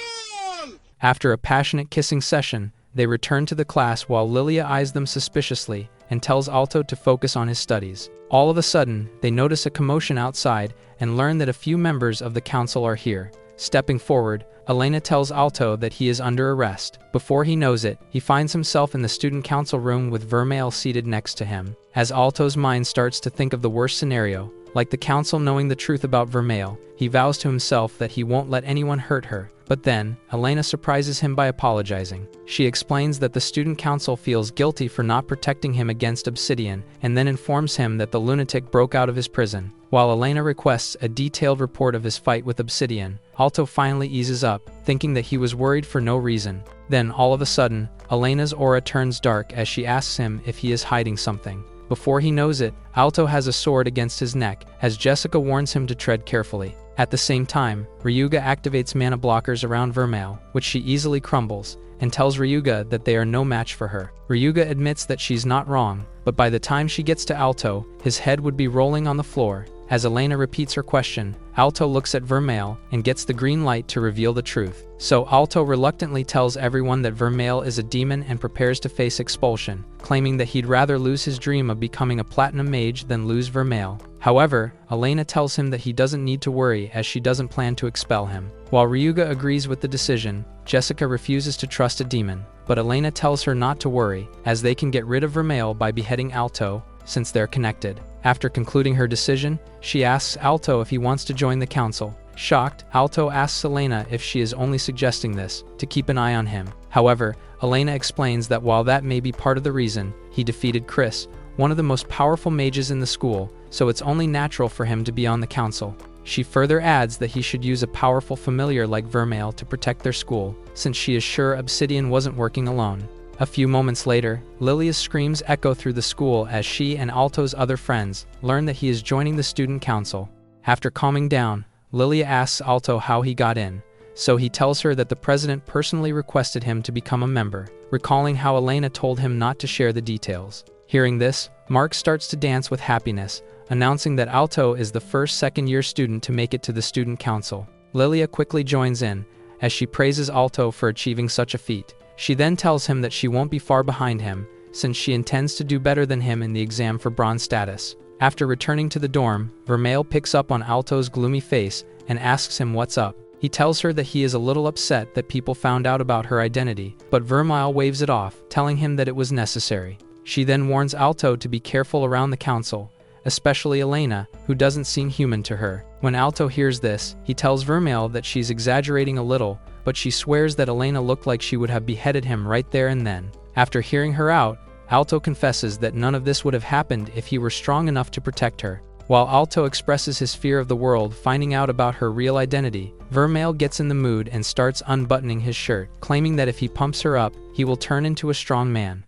After a passionate kissing session, they return to the class while Lilia eyes them suspiciously and tells Alto to focus on his studies. All of a sudden, they notice a commotion outside and learn that a few members of the council are here. Stepping forward, Elena tells Alto that he is under arrest. Before he knows it, he finds himself in the student council room with Vermeil seated next to him. As Alto's mind starts to think of the worst scenario, like the council knowing the truth about Vermeil, he vows to himself that he won't let anyone hurt her. But then, Elena surprises him by apologizing. She explains that the student council feels guilty for not protecting him against Obsidian, and then informs him that the lunatic broke out of his prison. While Elena requests a detailed report of his fight with Obsidian, Alto finally eases up, thinking that he was worried for no reason. Then, all of a sudden, Elena's aura turns dark as she asks him if he is hiding something. Before he knows it, Alto has a sword against his neck, as Jessica warns him to tread carefully. At the same time, Ryuga activates mana blockers around Vermeil, which she easily crumbles, and tells Ryuga that they are no match for her. Ryuga admits that she's not wrong, but by the time she gets to Alto, his head would be rolling on the floor. As Elena repeats her question, Alto looks at Vermeil and gets the green light to reveal the truth. So Alto reluctantly tells everyone that Vermeil is a demon and prepares to face expulsion, claiming that he'd rather lose his dream of becoming a platinum mage than lose Vermeil. However, Elena tells him that he doesn't need to worry as she doesn't plan to expel him. While Ryuga agrees with the decision, Jessica refuses to trust a demon, but Elena tells her not to worry, as they can get rid of Vermeil by beheading Alto, since they're connected. After concluding her decision, she asks Alto if he wants to join the council. Shocked, Alto asks Elena if she is only suggesting this to keep an eye on him. However, Elena explains that while that may be part of the reason, he defeated Chris, one of the most powerful mages in the school, so it's only natural for him to be on the council. She further adds that he should use a powerful familiar like Vermeil to protect their school, since she is sure Obsidian wasn't working alone. A few moments later, Lilia's screams echo through the school as she and Alto's other friends learn that he is joining the student council. After calming down, Lilia asks Alto how he got in, so he tells her that the president personally requested him to become a member, recalling how Elena told him not to share the details. Hearing this, Mark starts to dance with happiness, announcing that Alto is the first second-year student to make it to the student council. Lilia quickly joins in, as she praises Alto for achieving such a feat. She then tells him that she won't be far behind him, since she intends to do better than him in the exam for bronze status. After returning to the dorm, Vermeil picks up on Alto's gloomy face and asks him what's up. He tells her that he is a little upset that people found out about her identity, but Vermeil waves it off, telling him that it was necessary. She then warns Alto to be careful around the council, especially Elena, who doesn't seem human to her. When Alto hears this, he tells Vermeil that she's exaggerating a little, but she swears that Elena looked like she would have beheaded him right there and then. After hearing her out, Alto confesses that none of this would have happened if he were strong enough to protect her. While Alto expresses his fear of the world finding out about her real identity, Vermeil gets in the mood and starts unbuttoning his shirt, claiming that if he pumps her up, he will turn into a strong man.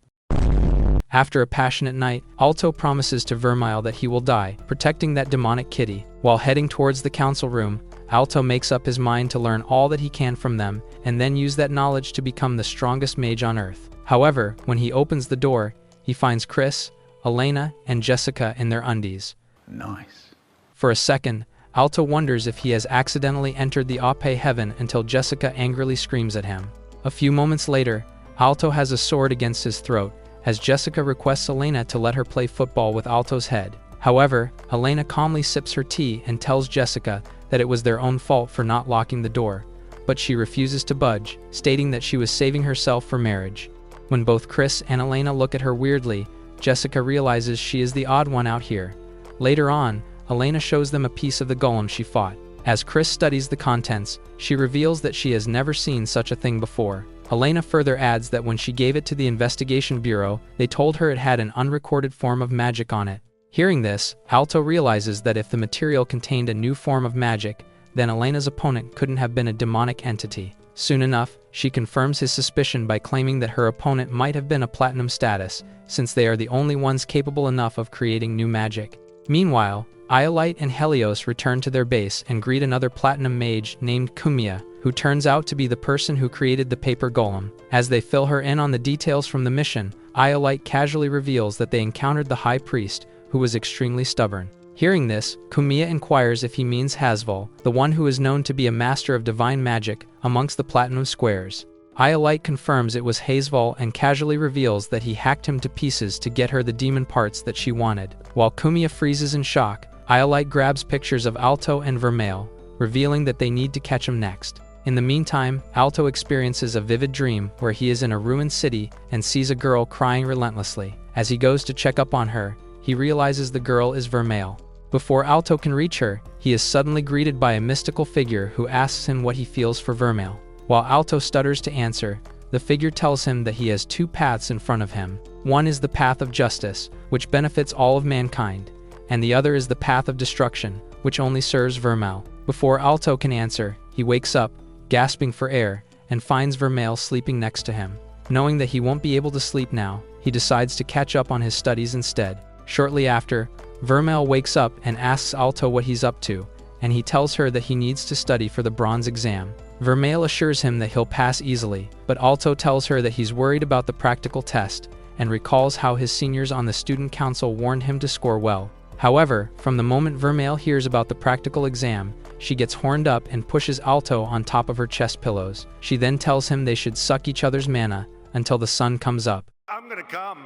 After a passionate night, Alto promises to Vermeil that he will die, protecting that demonic kitty. While heading towards the council room, Alto makes up his mind to learn all that he can from them, and then use that knowledge to become the strongest mage on Earth. However, when he opens the door, he finds Chris, Elena, and Jessica in their undies. Nice. For a second, Alto wonders if he has accidentally entered the Ape heaven until Jessica angrily screams at him. A few moments later, Alto has a sword against his throat, as Jessica requests Elena to let her play football with Alto's head. However, Elena calmly sips her tea and tells Jessica that it was their own fault for not locking the door, but she refuses to budge, stating that she was saving herself for marriage. When both Chris and Elena look at her weirdly, Jessica realizes she is the odd one out here. Later on, Elena shows them a piece of the golem she fought. As Chris studies the contents, she reveals that she has never seen such a thing before. Elena further adds that when she gave it to the investigation bureau, they told her it had an unrecorded form of magic on it. Hearing this, Alto realizes that if the material contained a new form of magic, then Elena's opponent couldn't have been a demonic entity. Soon enough, she confirms his suspicion by claiming that her opponent might have been a platinum status, since they are the only ones capable enough of creating new magic. Meanwhile, Iolite and Helios return to their base and greet another platinum mage named Kumia, who turns out to be the person who created the paper golem. As they fill her in on the details from the mission, Iolite casually reveals that they encountered the high priest, who was extremely stubborn. Hearing this, Kumia inquires if he means Hasval, the one who is known to be a master of divine magic amongst the platinum squares. Iolite confirms it was Hasval and casually reveals that he hacked him to pieces to get her the demon parts that she wanted. While Kumia freezes in shock, Iolite grabs pictures of Alto and Vermeil, revealing that they need to catch him next. In the meantime, Alto experiences a vivid dream where he is in a ruined city and sees a girl crying relentlessly. As he goes to check up on her, he realizes the girl is Vermeil. Before Alto can reach her, he is suddenly greeted by a mystical figure who asks him what he feels for Vermeil. While Alto stutters to answer, the figure tells him that he has two paths in front of him. One is the path of justice, which benefits all of mankind, and the other is the path of destruction, which only serves Vermeil. Before Alto can answer, he wakes up, gasping for air, and finds Vermeil sleeping next to him. Knowing that he won't be able to sleep now, he decides to catch up on his studies instead. Shortly after, Vermeil wakes up and asks Alto what he's up to, and he tells her that he needs to study for the bronze exam. Vermeil assures him that he'll pass easily, but Alto tells her that he's worried about the practical test, and recalls how his seniors on the student council warned him to score well. However, from the moment Vermeil hears about the practical exam, she gets horned up and pushes Alto on top of her chest pillows. She then tells him they should suck each other's mana until the sun comes up. I'm gonna come.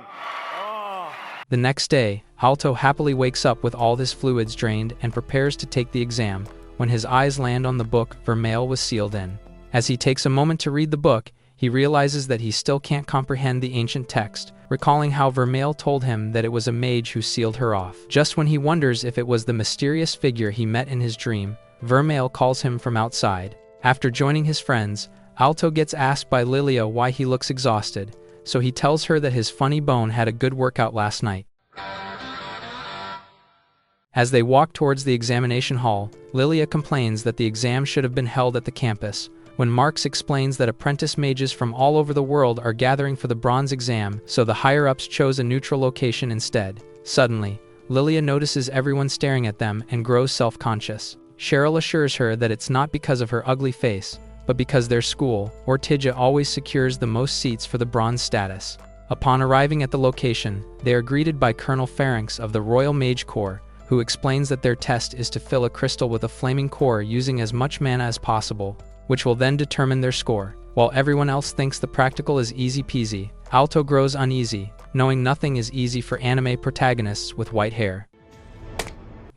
The next day, Alto happily wakes up with all his fluids drained and prepares to take the exam, when his eyes land on the book Vermeil was sealed in. As he takes a moment to read the book, he realizes that he still can't comprehend the ancient text, recalling how Vermeil told him that it was a mage who sealed her off. Just when he wonders if it was the mysterious figure he met in his dream, Vermeil calls him from outside. After joining his friends, Alto gets asked by Lilia why he looks exhausted, so he tells her that his funny bone had a good workout last night. As they walk towards the examination hall, Lilia complains that the exam should have been held at the campus. When Marx explains that apprentice mages from all over the world are gathering for the bronze exam, so the higher-ups chose a neutral location instead. Suddenly, Lilia notices everyone staring at them and grows self-conscious. Cheryl assures her that it's not because of her ugly face, but because their school, Ortija, always secures the most seats for the bronze status. Upon arriving at the location, they are greeted by Colonel Pharynx of the Royal Mage Corps, who explains that their test is to fill a crystal with a flaming core using as much mana as possible, which will then determine their score. While everyone else thinks the practical is easy peasy, Alto grows uneasy, knowing nothing is easy for anime protagonists with white hair.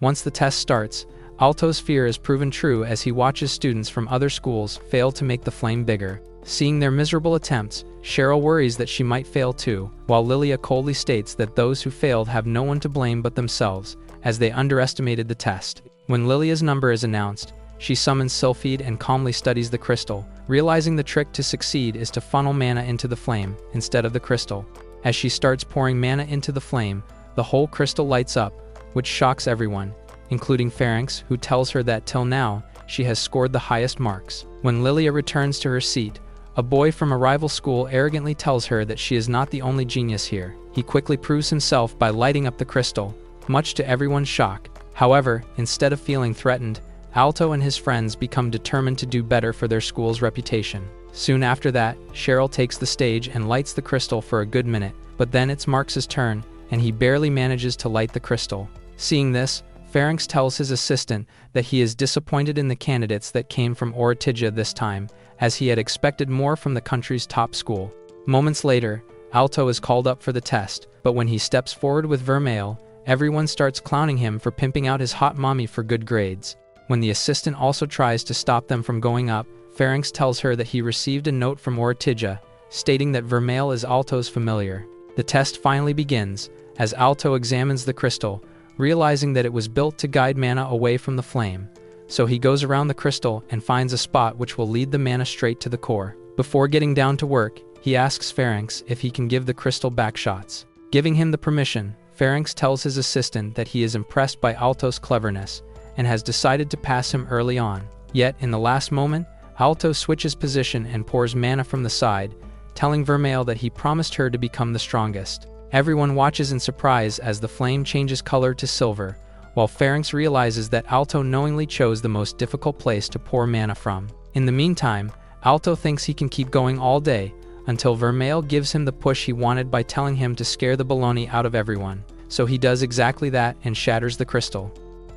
Once the test starts, Alto's fear is proven true as he watches students from other schools fail to make the flame bigger. Seeing their miserable attempts, Cheryl worries that she might fail too, while Lilia coldly states that those who failed have no one to blame but themselves, as they underestimated the test. When Lilia's number is announced, she summons Sylphide and calmly studies the crystal, realizing the trick to succeed is to funnel mana into the flame, instead of the crystal. As she starts pouring mana into the flame, the whole crystal lights up, which shocks everyone, including Pharynx, who tells her that till now, she has scored the highest marks. When Lilia returns to her seat, a boy from a rival school arrogantly tells her that she is not the only genius here. He quickly proves himself by lighting up the crystal, much to everyone's shock. However, instead of feeling threatened, Alto and his friends become determined to do better for their school's reputation. Soon after that, Cheryl takes the stage and lights the crystal for a good minute, but then it's Marx's turn, and he barely manages to light the crystal. Seeing this, Pharynx tells his assistant that he is disappointed in the candidates that came from Ortygia this time, as he had expected more from the country's top school. Moments later, Alto is called up for the test, but when he steps forward with Vermeil, everyone starts clowning him for pimping out his hot mommy for good grades. When the assistant also tries to stop them from going up, Pharynx tells her that he received a note from Ortygia, stating that Vermeil is Alto's familiar. The test finally begins, as Alto examines the crystal, realizing that it was built to guide mana away from the flame. So he goes around the crystal and finds a spot which will lead the mana straight to the core. Before getting down to work, he asks Pharynx if he can give the crystal back shots. Giving him the permission, Pharynx tells his assistant that he is impressed by Alto's cleverness and has decided to pass him early on. Yet, in the last moment, Alto switches position and pours mana from the side, telling Vermeil that he promised her to become the strongest. Everyone watches in surprise as the flame changes color to silver, while Pharynx realizes that Alto knowingly chose the most difficult place to pour mana from. In the meantime, Alto thinks he can keep going all day, until Vermeil gives him the push he wanted by telling him to scare the baloney out of everyone. So he does exactly that and shatters the crystal.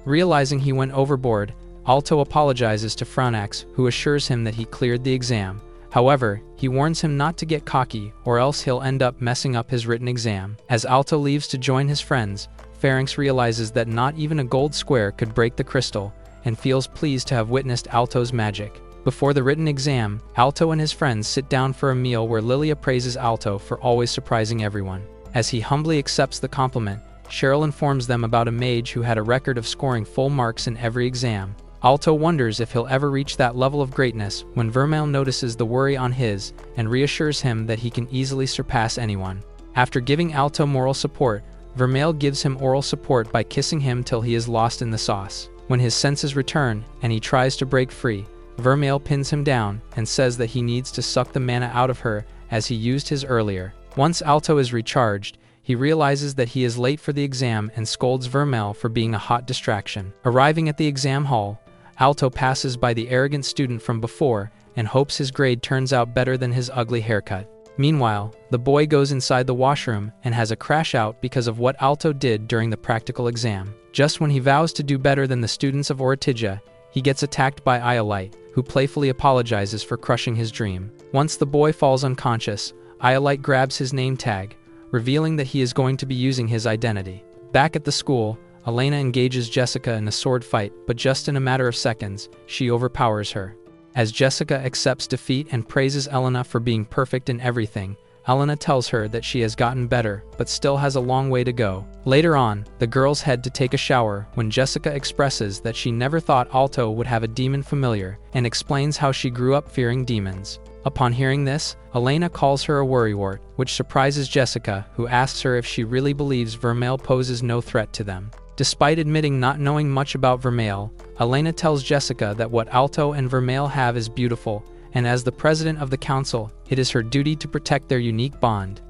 Realizing he went overboard, Alto apologizes to Pharynx, who assures him that he cleared the exam. However, he warns him not to get cocky, or else he'll end up messing up his written exam. As Alto leaves to join his friends, Pharynx realizes that not even a gold square could break the crystal, and feels pleased to have witnessed Alto's magic. Before the written exam, Alto and his friends sit down for a meal where Lilia praises Alto for always surprising everyone. As he humbly accepts the compliment, Cheryl informs them about a mage who had a record of scoring full marks in every exam. Alto wonders if he'll ever reach that level of greatness when Vermeil notices the worry on his and reassures him that he can easily surpass anyone. After giving Alto moral support, Vermeil gives him oral support by kissing him till he is lost in the sauce. When his senses return and he tries to break free, Vermeil pins him down and says that he needs to suck the mana out of her as he used his earlier. Once Alto is recharged, he realizes that he is late for the exam and scolds Vermeil for being a hot distraction. Arriving at the exam hall, Alto passes by the arrogant student from before and hopes his grade turns out better than his ugly haircut. Meanwhile, the boy goes inside the washroom and has a crash out because of what Alto did during the practical exam. Just when he vows to do better than the students of Ortygia, he gets attacked by Iolite, who playfully apologizes for crushing his dream. Once the boy falls unconscious, Iolite grabs his name tag, revealing that he is going to be using his identity. Back at the school, Elena engages Jessica in a sword fight, but just in a matter of seconds, she overpowers her. As Jessica accepts defeat and praises Elena for being perfect in everything, Elena tells her that she has gotten better, but still has a long way to go. Later on, the girls head to take a shower when Jessica expresses that she never thought Alto would have a demon familiar and explains how she grew up fearing demons. Upon hearing this, Elena calls her a worrywart, which surprises Jessica, who asks her if she really believes Vermeil poses no threat to them. Despite admitting not knowing much about Vermeil, Elena tells Jessica that what Alto and Vermeil have is beautiful, and as the president of the council, it is her duty to protect their unique bond.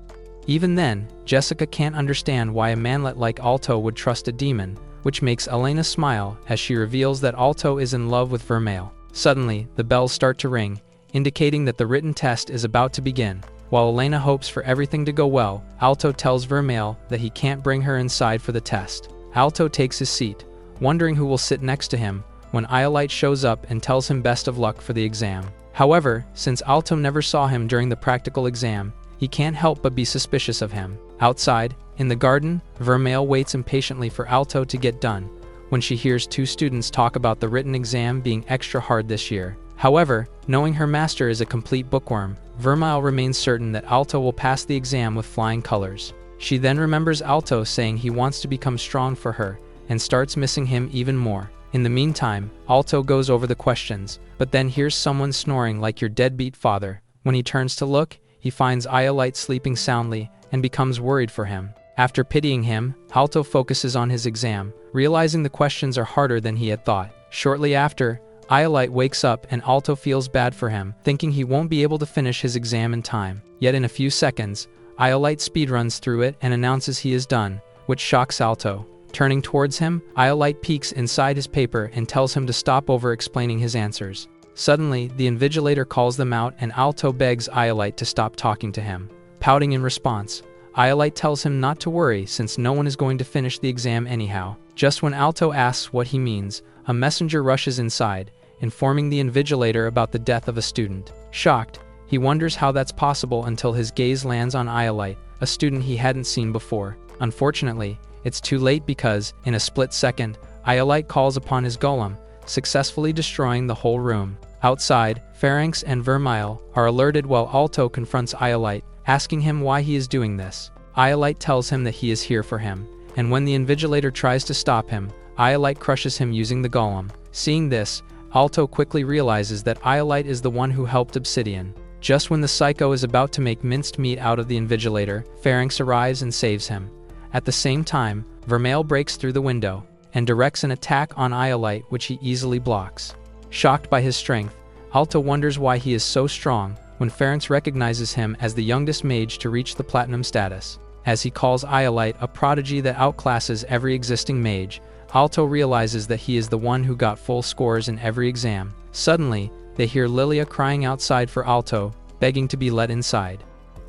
Even then, Jessica can't understand why a manlet like Alto would trust a demon, which makes Elena smile as she reveals that Alto is in love with Vermeil. Suddenly, the bells start to ring, indicating that the written test is about to begin. While Elena hopes for everything to go well, Alto tells Vermeil that he can't bring her inside for the test. Alto takes his seat, wondering who will sit next to him, when Iolite shows up and tells him best of luck for the exam. However, since Alto never saw him during the practical exam, he can't help but be suspicious of him. Outside, in the garden, Vermeil waits impatiently for Alto to get done, when she hears two students talk about the written exam being extra hard this year. However, knowing her master is a complete bookworm, Vermeil remains certain that Alto will pass the exam with flying colors. She then remembers Alto saying he wants to become strong for her, and starts missing him even more. In the meantime, Alto goes over the questions, but then hears someone snoring like your deadbeat father. When he turns to look, he finds Iolite sleeping soundly and becomes worried for him. After pitying him, Alto focuses on his exam, realizing the questions are harder than he had thought. Shortly after, Iolite wakes up and Alto feels bad for him, thinking he won't be able to finish his exam in time. Yet in a few seconds, Iolite speedruns through it and announces he is done, which shocks Alto. Turning towards him, Iolite peeks inside his paper and tells him to stop over-explaining his answers. Suddenly, the invigilator calls them out and Alto begs Iolite to stop talking to him. Pouting in response, Iolite tells him not to worry since no one is going to finish the exam anyhow. Just when Alto asks what he means, a messenger rushes inside, informing the invigilator about the death of a student. Shocked, he wonders how that's possible until his gaze lands on Iolite, a student he hadn't seen before. Unfortunately, it's too late because, in a split second, Iolite calls upon his golem, successfully destroying the whole room. Outside, Pharynx and Vermeil are alerted while Alto confronts Iolite, asking him why he is doing this. Iolite tells him that he is here for him, and when the invigilator tries to stop him, Iolite crushes him using the golem. Seeing this, Alto quickly realizes that Iolite is the one who helped Obsidian. Just when the psycho is about to make minced meat out of the invigilator, Pharynx arrives and saves him. At the same time, Vermeil breaks through the window and directs an attack on Iolite, which he easily blocks. Shocked by his strength, Alto wonders why he is so strong when Pharynx recognizes him as the youngest mage to reach the platinum status. As he calls Iolite a prodigy that outclasses every existing mage, Alto realizes that he is the one who got full scores in every exam. Suddenly, they hear Lilia crying outside for Alto, begging to be let inside.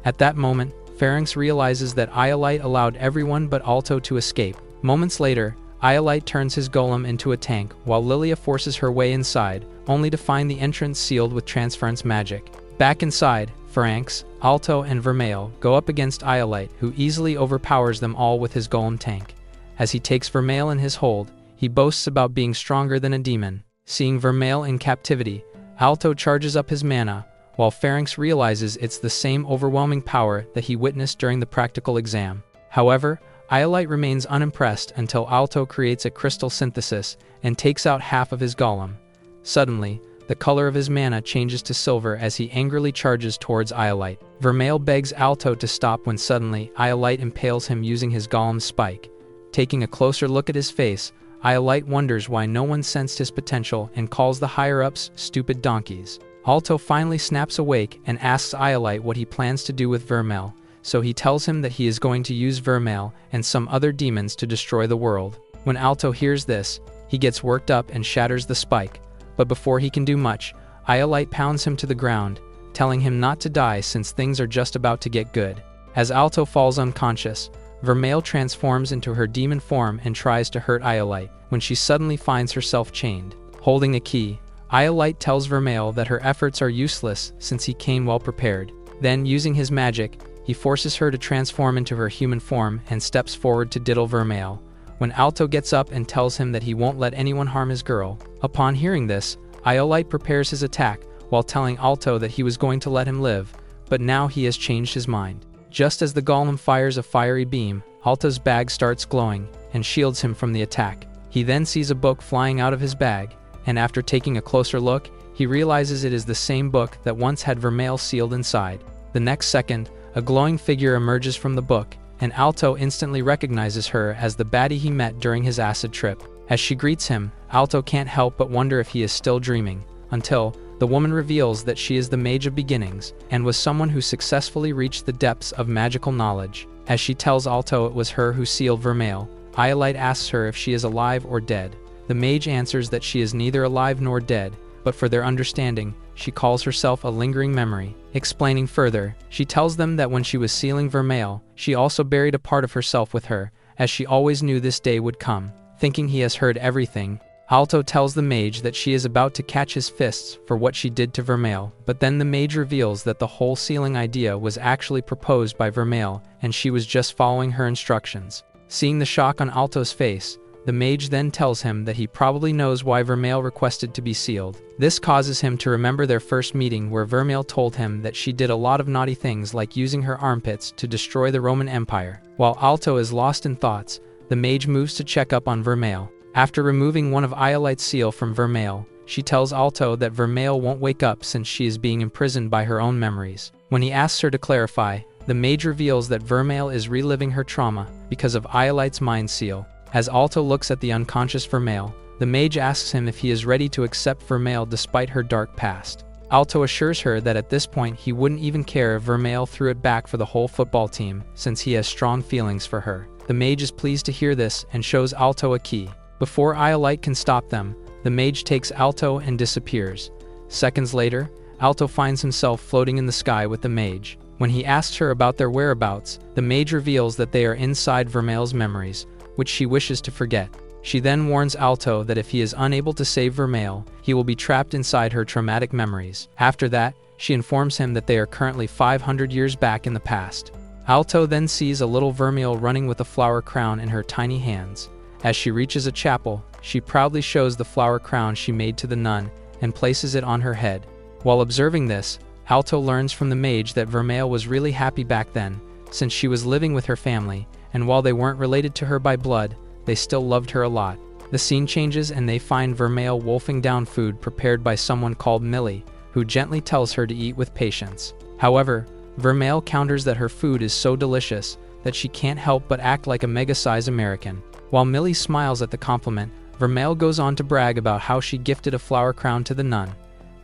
At that moment, Pharynx realizes that Iolite allowed everyone but Alto to escape. Moments later, Iolite turns his golem into a tank while Lilia forces her way inside, only to find the entrance sealed with transference magic. Back inside, Pharynx, Alto, and Vermeil go up against Iolite, who easily overpowers them all with his golem tank. As he takes Vermeil in his hold, he boasts about being stronger than a demon. Seeing Vermeil in captivity, Alto charges up his mana, while Pharynx realizes it's the same overwhelming power that he witnessed during the practical exam. However, Iolite remains unimpressed until Alto creates a crystal synthesis and takes out half of his golem. Suddenly, the color of his mana changes to silver as he angrily charges towards Iolite. Vermeil begs Alto to stop when suddenly Iolite impales him using his golem's spike. Taking a closer look at his face, Iolite wonders why no one sensed his potential and calls the higher-ups stupid donkeys. Alto finally snaps awake and asks Iolite what he plans to do with Vermeil, so he tells him that he is going to use Vermeil and some other demons to destroy the world. When Alto hears this, he gets worked up and shatters the spike, but before he can do much, Iolite pounds him to the ground, telling him not to die since things are just about to get good. As Alto falls unconscious, Vermeil transforms into her demon form and tries to hurt Iolite, when she suddenly finds herself chained. Holding a key, Iolite tells Vermeil that her efforts are useless since he came well prepared. Then, using his magic, he forces her to transform into her human form and steps forward to diddle Vermeil, when Alto gets up and tells him that he won't let anyone harm his girl. Upon hearing this, Iolite prepares his attack while telling Alto that he was going to let him live, but now he has changed his mind. Just as the golem fires a fiery beam, Alto's bag starts glowing and shields him from the attack. He then sees a book flying out of his bag, and after taking a closer look, he realizes it is the same book that once had Vermeil sealed inside. The next second, a glowing figure emerges from the book, and Alto instantly recognizes her as the baddie he met during his acid trip. As she greets him, Alto can't help but wonder if he is still dreaming, until the woman reveals that she is the Mage of Beginnings, and was someone who successfully reached the depths of magical knowledge. As she tells Alto it was her who sealed Vermeil, Iolite asks her if she is alive or dead. The mage answers that she is neither alive nor dead, but for their understanding, she calls herself a lingering memory. Explaining further, she tells them that when she was sealing Vermeil, she also buried a part of herself with her, as she always knew this day would come. Thinking he has heard everything, Alto tells the mage that she is about to catch his fists for what she did to Vermeil, but then the mage reveals that the whole sealing idea was actually proposed by Vermeil, and she was just following her instructions. Seeing the shock on Alto's face, the mage then tells him that he probably knows why Vermeil requested to be sealed. This causes him to remember their first meeting where Vermeil told him that she did a lot of naughty things like using her armpits to destroy the Roman Empire. While Alto is lost in thoughts, the mage moves to check up on Vermeil. After removing one of Iolite's seal from Vermeil, she tells Alto that Vermeil won't wake up since she is being imprisoned by her own memories. When he asks her to clarify, the mage reveals that Vermeil is reliving her trauma because of Iolite's mind seal. As Alto looks at the unconscious Vermeil, the mage asks him if he is ready to accept Vermeil despite her dark past. Alto assures her that at this point he wouldn't even care if Vermeil threw it back for the whole football team, since he has strong feelings for her. The mage is pleased to hear this and shows Alto a key. Before Iolite can stop them, the mage takes Alto and disappears. Seconds later, Alto finds himself floating in the sky with the mage. When he asks her about their whereabouts, the mage reveals that they are inside Vermeil's memories, which she wishes to forget. She then warns Alto that if he is unable to save Vermeil, he will be trapped inside her traumatic memories. After that, she informs him that they are currently 500 years back in the past. Alto then sees a little Vermeil running with a flower crown in her tiny hands. As she reaches a chapel, she proudly shows the flower crown she made to the nun and places it on her head. While observing this, Alto learns from the mage that Vermeil was really happy back then, since she was living with her family, and while they weren't related to her by blood, they still loved her a lot. The scene changes and they find Vermeil wolfing down food prepared by someone called Millie, who gently tells her to eat with patience. However, Vermeil counters that her food is so delicious that she can't help but act like a mega-size American. While Millie smiles at the compliment, Vermeil goes on to brag about how she gifted a flower crown to the nun.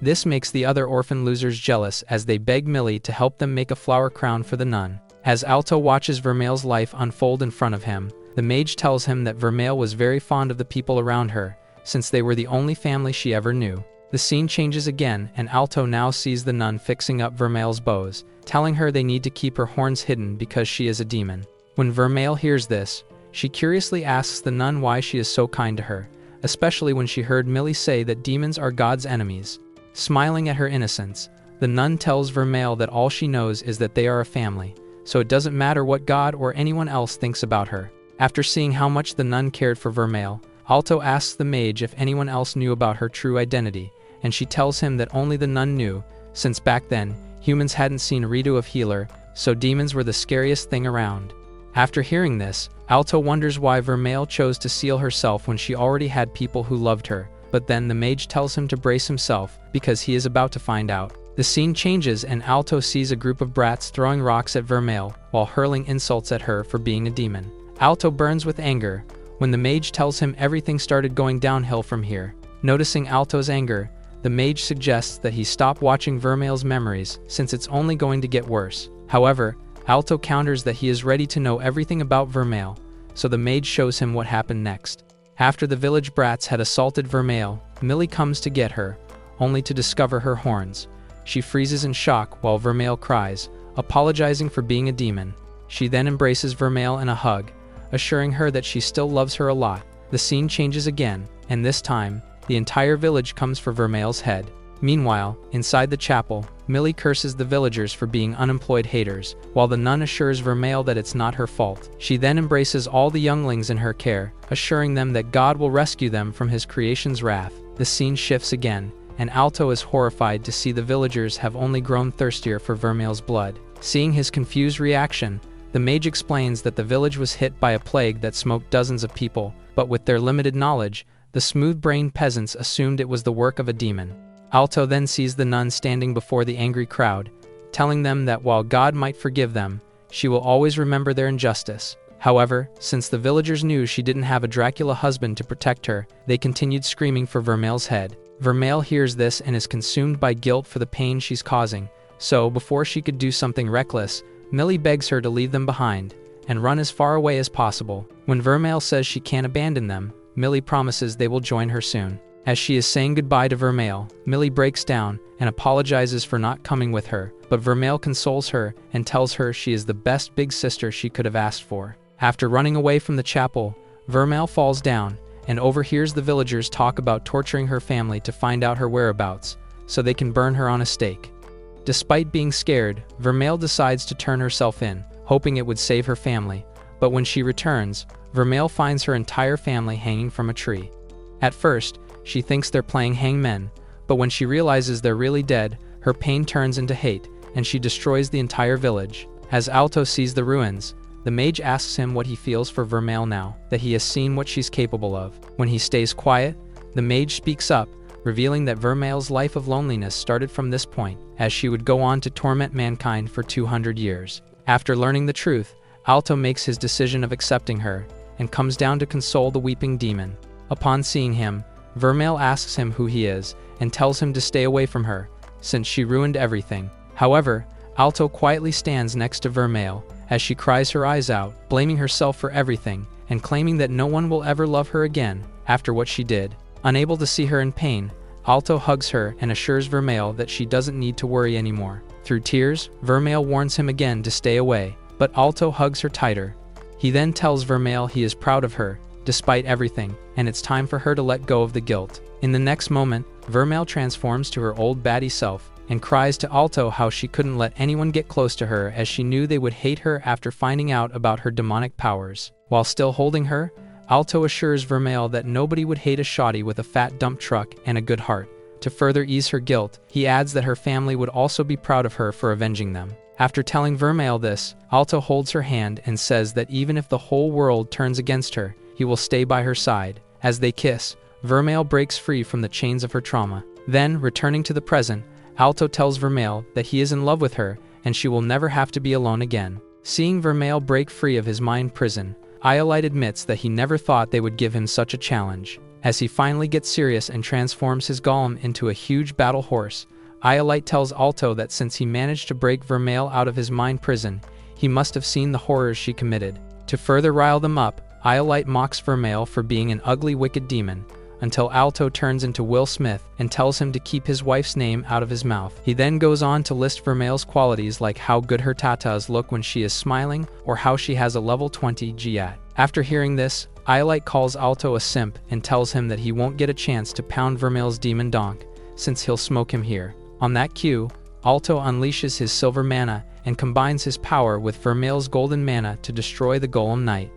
This makes the other orphan losers jealous as they beg Millie to help them make a flower crown for the nun. As Alto watches Vermeil's life unfold in front of him, the mage tells him that Vermeil was very fond of the people around her, since they were the only family she ever knew. The scene changes again and Alto now sees the nun fixing up Vermeil's bows, telling her they need to keep her horns hidden because she is a demon. When Vermeil hears this, she curiously asks the nun why she is so kind to her, especially when she heard Millie say that demons are God's enemies. Smiling at her innocence, the nun tells Vermeil that all she knows is that they are a family, so it doesn't matter what God or anyone else thinks about her. After seeing how much the nun cared for Vermeil, Alto asks the mage if anyone else knew about her true identity, and she tells him that only the nun knew, since back then, humans hadn't seen a redo of healer, so demons were the scariest thing around. After hearing this, Alto wonders why Vermeil chose to seal herself when she already had people who loved her, but then the mage tells him to brace himself because he is about to find out. The scene changes and Alto sees a group of brats throwing rocks at Vermeil while hurling insults at her for being a demon. Alto burns with anger when the mage tells him everything started going downhill from here. Noticing Alto's anger, the mage suggests that he stop watching Vermeil's memories since it's only going to get worse. However, Alto counters that he is ready to know everything about Vermeil, so the mage shows him what happened next. After the village brats had assaulted Vermeil, Millie comes to get her, only to discover her horns. She freezes in shock while Vermeil cries, apologizing for being a demon. She then embraces Vermeil in a hug, assuring her that she still loves her a lot. The scene changes again, and this time, the entire village comes for Vermeil's head. Meanwhile, inside the chapel, Millie curses the villagers for being unemployed haters, while the nun assures Vermeil that it's not her fault. She then embraces all the younglings in her care, assuring them that God will rescue them from his creation's wrath. The scene shifts again, and Alto is horrified to see the villagers have only grown thirstier for Vermeil's blood. Seeing his confused reaction, the mage explains that the village was hit by a plague that smoked dozens of people, but with their limited knowledge, the smooth-brained peasants assumed it was the work of a demon. Alto then sees the nun standing before the angry crowd, telling them that while God might forgive them, she will always remember their injustice. However, since the villagers knew she didn't have a Dracula husband to protect her, they continued screaming for Vermeil's head. Vermeil hears this and is consumed by guilt for the pain she's causing, so before she could do something reckless, Millie begs her to leave them behind and run as far away as possible. When Vermeil says she can't abandon them, Millie promises they will join her soon. As she is saying goodbye to Vermeil, Millie breaks down and apologizes for not coming with her, but Vermeil consoles her and tells her she is the best big sister she could have asked for. After running away from the chapel, Vermeil falls down and overhears the villagers talk about torturing her family to find out her whereabouts, so they can burn her on a stake. Despite being scared, Vermeil decides to turn herself in, hoping it would save her family, but when she returns, Vermeil finds her entire family hanging from a tree. At first, she thinks they're playing hangmen, but when she realizes they're really dead, her pain turns into hate, and she destroys the entire village. As Alto sees the ruins, the mage asks him what he feels for Vermeil now that he has seen what she's capable of. When he stays quiet, the mage speaks up, revealing that Vermeil's life of loneliness started from this point, as she would go on to torment mankind for 200 years. After learning the truth, Alto makes his decision of accepting her, and comes down to console the weeping demon. Upon seeing him, Vermeil asks him who he is, and tells him to stay away from her, since she ruined everything. However, Alto quietly stands next to Vermeil, as she cries her eyes out, blaming herself for everything, and claiming that no one will ever love her again after what she did. Unable to see her in pain, Alto hugs her and assures Vermeil that she doesn't need to worry anymore. Through tears, Vermeil warns him again to stay away, but Alto hugs her tighter. He then tells Vermeil he is proud of her, despite everything, and it's time for her to let go of the guilt. In the next moment, Vermeil transforms to her old baddie self, and cries to Alto how she couldn't let anyone get close to her as she knew they would hate her after finding out about her demonic powers. While still holding her, Alto assures Vermeil that nobody would hate a shawty with a fat dump truck and a good heart. To further ease her guilt, he adds that her family would also be proud of her for avenging them. After telling Vermeil this, Alto holds her hand and says that even if the whole world turns against her, he will stay by her side. As they kiss, Vermeil breaks free from the chains of her trauma. Then, returning to the present, Alto tells Vermeil that he is in love with her and she will never have to be alone again. Seeing Vermeil break free of his mind prison, Iolite admits that he never thought they would give him such a challenge. As he finally gets serious and transforms his golem into a huge battle horse, Iolite tells Alto that since he managed to break Vermeil out of his mind prison, he must have seen the horrors she committed. To further rile them up, Iolite mocks Vermeil for being an ugly, wicked demon, until Alto turns into Will Smith and tells him to keep his wife's name out of his mouth. He then goes on to list Vermeil's qualities like how good her tatas look when she is smiling or how she has a level 20 GAT. After hearing this, Iolite calls Alto a simp and tells him that he won't get a chance to pound Vermeil's demon donk since he'll smoke him here. On that cue, Alto unleashes his silver mana and combines his power with Vermeil's golden mana to destroy the Golem Knight.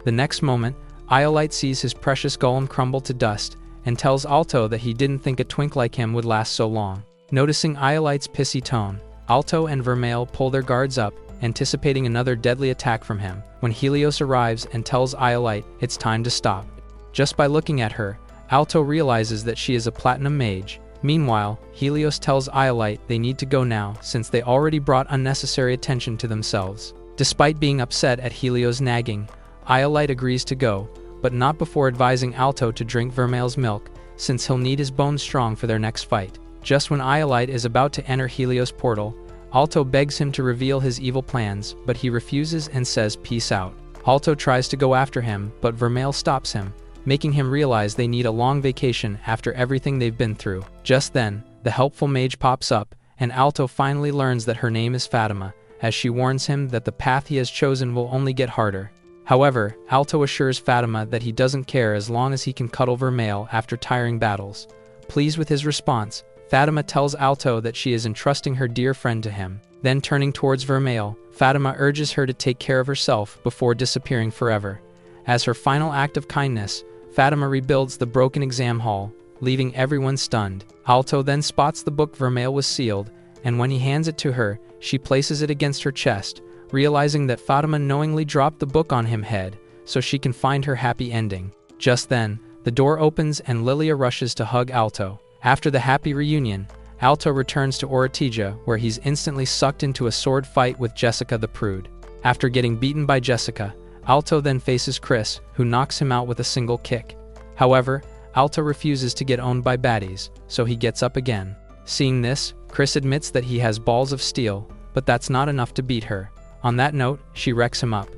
The next moment, Iolite sees his precious golem crumble to dust and tells Alto that he didn't think a twink like him would last so long. Noticing Iolite's pissy tone, Alto and Vermeil pull their guards up, anticipating another deadly attack from him, when Helios arrives and tells Iolite it's time to stop. Just by looking at her, Alto realizes that she is a platinum mage. Meanwhile, Helios tells Iolite they need to go now since they already brought unnecessary attention to themselves. Despite being upset at Helios' nagging, Iolite agrees to go, but not before advising Alto to drink Vermeil's milk, since he'll need his bones strong for their next fight. Just when Iolite is about to enter Helios' portal, Alto begs him to reveal his evil plans, but he refuses and says peace out. Alto tries to go after him, but Vermeil stops him, making him realize they need a long vacation after everything they've been through. Just then, the helpful mage pops up, and Alto finally learns that her name is Fatima, as she warns him that the path he has chosen will only get harder. However, Alto assures Fatima that he doesn't care as long as he can cuddle Vermeil after tiring battles. Pleased with his response, Fatima tells Alto that she is entrusting her dear friend to him. Then turning towards Vermeil, Fatima urges her to take care of herself before disappearing forever. As her final act of kindness, Fatima rebuilds the broken exam hall, leaving everyone stunned. Alto then spots the book Vermeil was sealed, and when he hands it to her, she places it against her chest, realizing that Fatima knowingly dropped the book on him head, so she can find her happy ending. Just then, the door opens and Lilia rushes to hug Alto. After the happy reunion, Alto returns to Ortija, where he's instantly sucked into a sword fight with Jessica the Prude. After getting beaten by Jessica, Alto then faces Chris, who knocks him out with a single kick. However, Alto refuses to get owned by baddies, so he gets up again. Seeing this, Chris admits that he has balls of steel, but that's not enough to beat her. On that note, she wrecks him up.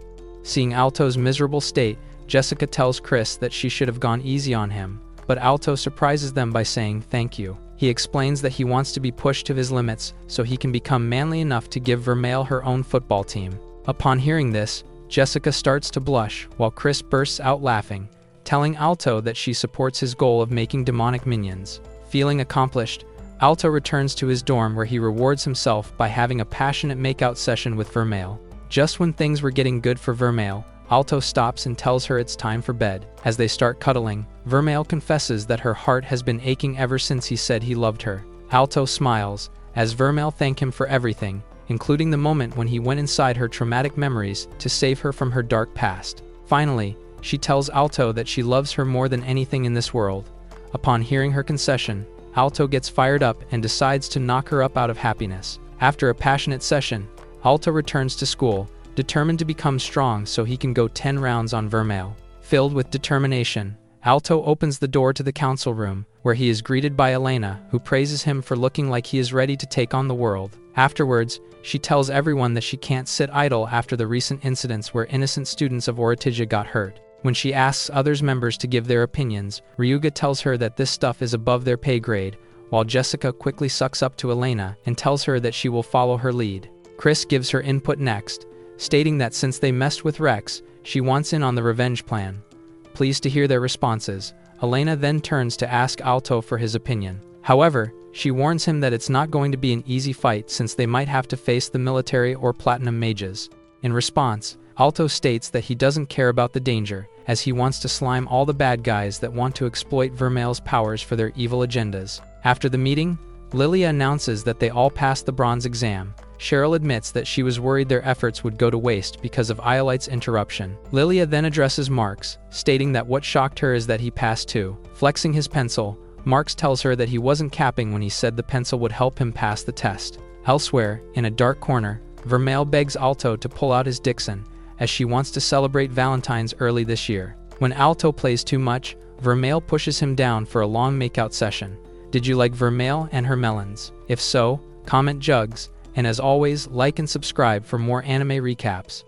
Seeing Alto's miserable state, Jessica tells Chris that she should have gone easy on him, but Alto surprises them by saying thank you. He explains that he wants to be pushed to his limits so he can become manly enough to give Vermeil her own football team. Upon hearing this, Jessica starts to blush while Chris bursts out laughing, telling Alto that she supports his goal of making demonic minions. Feeling accomplished, Alto returns to his dorm where he rewards himself by having a passionate makeout session with Vermeil. Just when things were getting good for Vermeil, Alto stops and tells her it's time for bed. As they start cuddling, Vermeil confesses that her heart has been aching ever since he said he loved her. Alto smiles, as Vermeil thanks him for everything, including the moment when he went inside her traumatic memories to save her from her dark past. Finally, she tells Alto that she loves her more than anything in this world. Upon hearing her concession, Alto gets fired up and decides to knock her up out of happiness. After a passionate session, Alto returns to school, determined to become strong so he can go 10 rounds on Vermeil. Filled with determination, Alto opens the door to the council room, where he is greeted by Elena, who praises him for looking like he is ready to take on the world. Afterwards, she tells everyone that she can't sit idle after the recent incidents where innocent students of Ortija got hurt. When she asks others members to give their opinions, Ryuga tells her that this stuff is above their pay grade, while Jessica quickly sucks up to Elena and tells her that she will follow her lead. Chris gives her input next, stating that since they messed with Rex, she wants in on the revenge plan. Pleased to hear their responses, Elena then turns to ask Alto for his opinion. However, she warns him that it's not going to be an easy fight since they might have to face the military or platinum mages. In response, Alto states that he doesn't care about the danger, as he wants to slime all the bad guys that want to exploit Vermeil's powers for their evil agendas. After the meeting, Lilia announces that they all passed the bronze exam. Cheryl admits that she was worried their efforts would go to waste because of Iolite's interruption. Lilia then addresses Marx, stating that what shocked her is that he passed too. Flexing his pencil, Marx tells her that he wasn't capping when he said the pencil would help him pass the test. Elsewhere, in a dark corner, Vermeil begs Alto to pull out his Dixon, as she wants to celebrate Valentine's early this year. When Alto plays too much, Vermeil pushes him down for a long makeout session. Did you like Vermeil and her melons? If so, comment Jugs, and as always, like and subscribe for more anime recaps.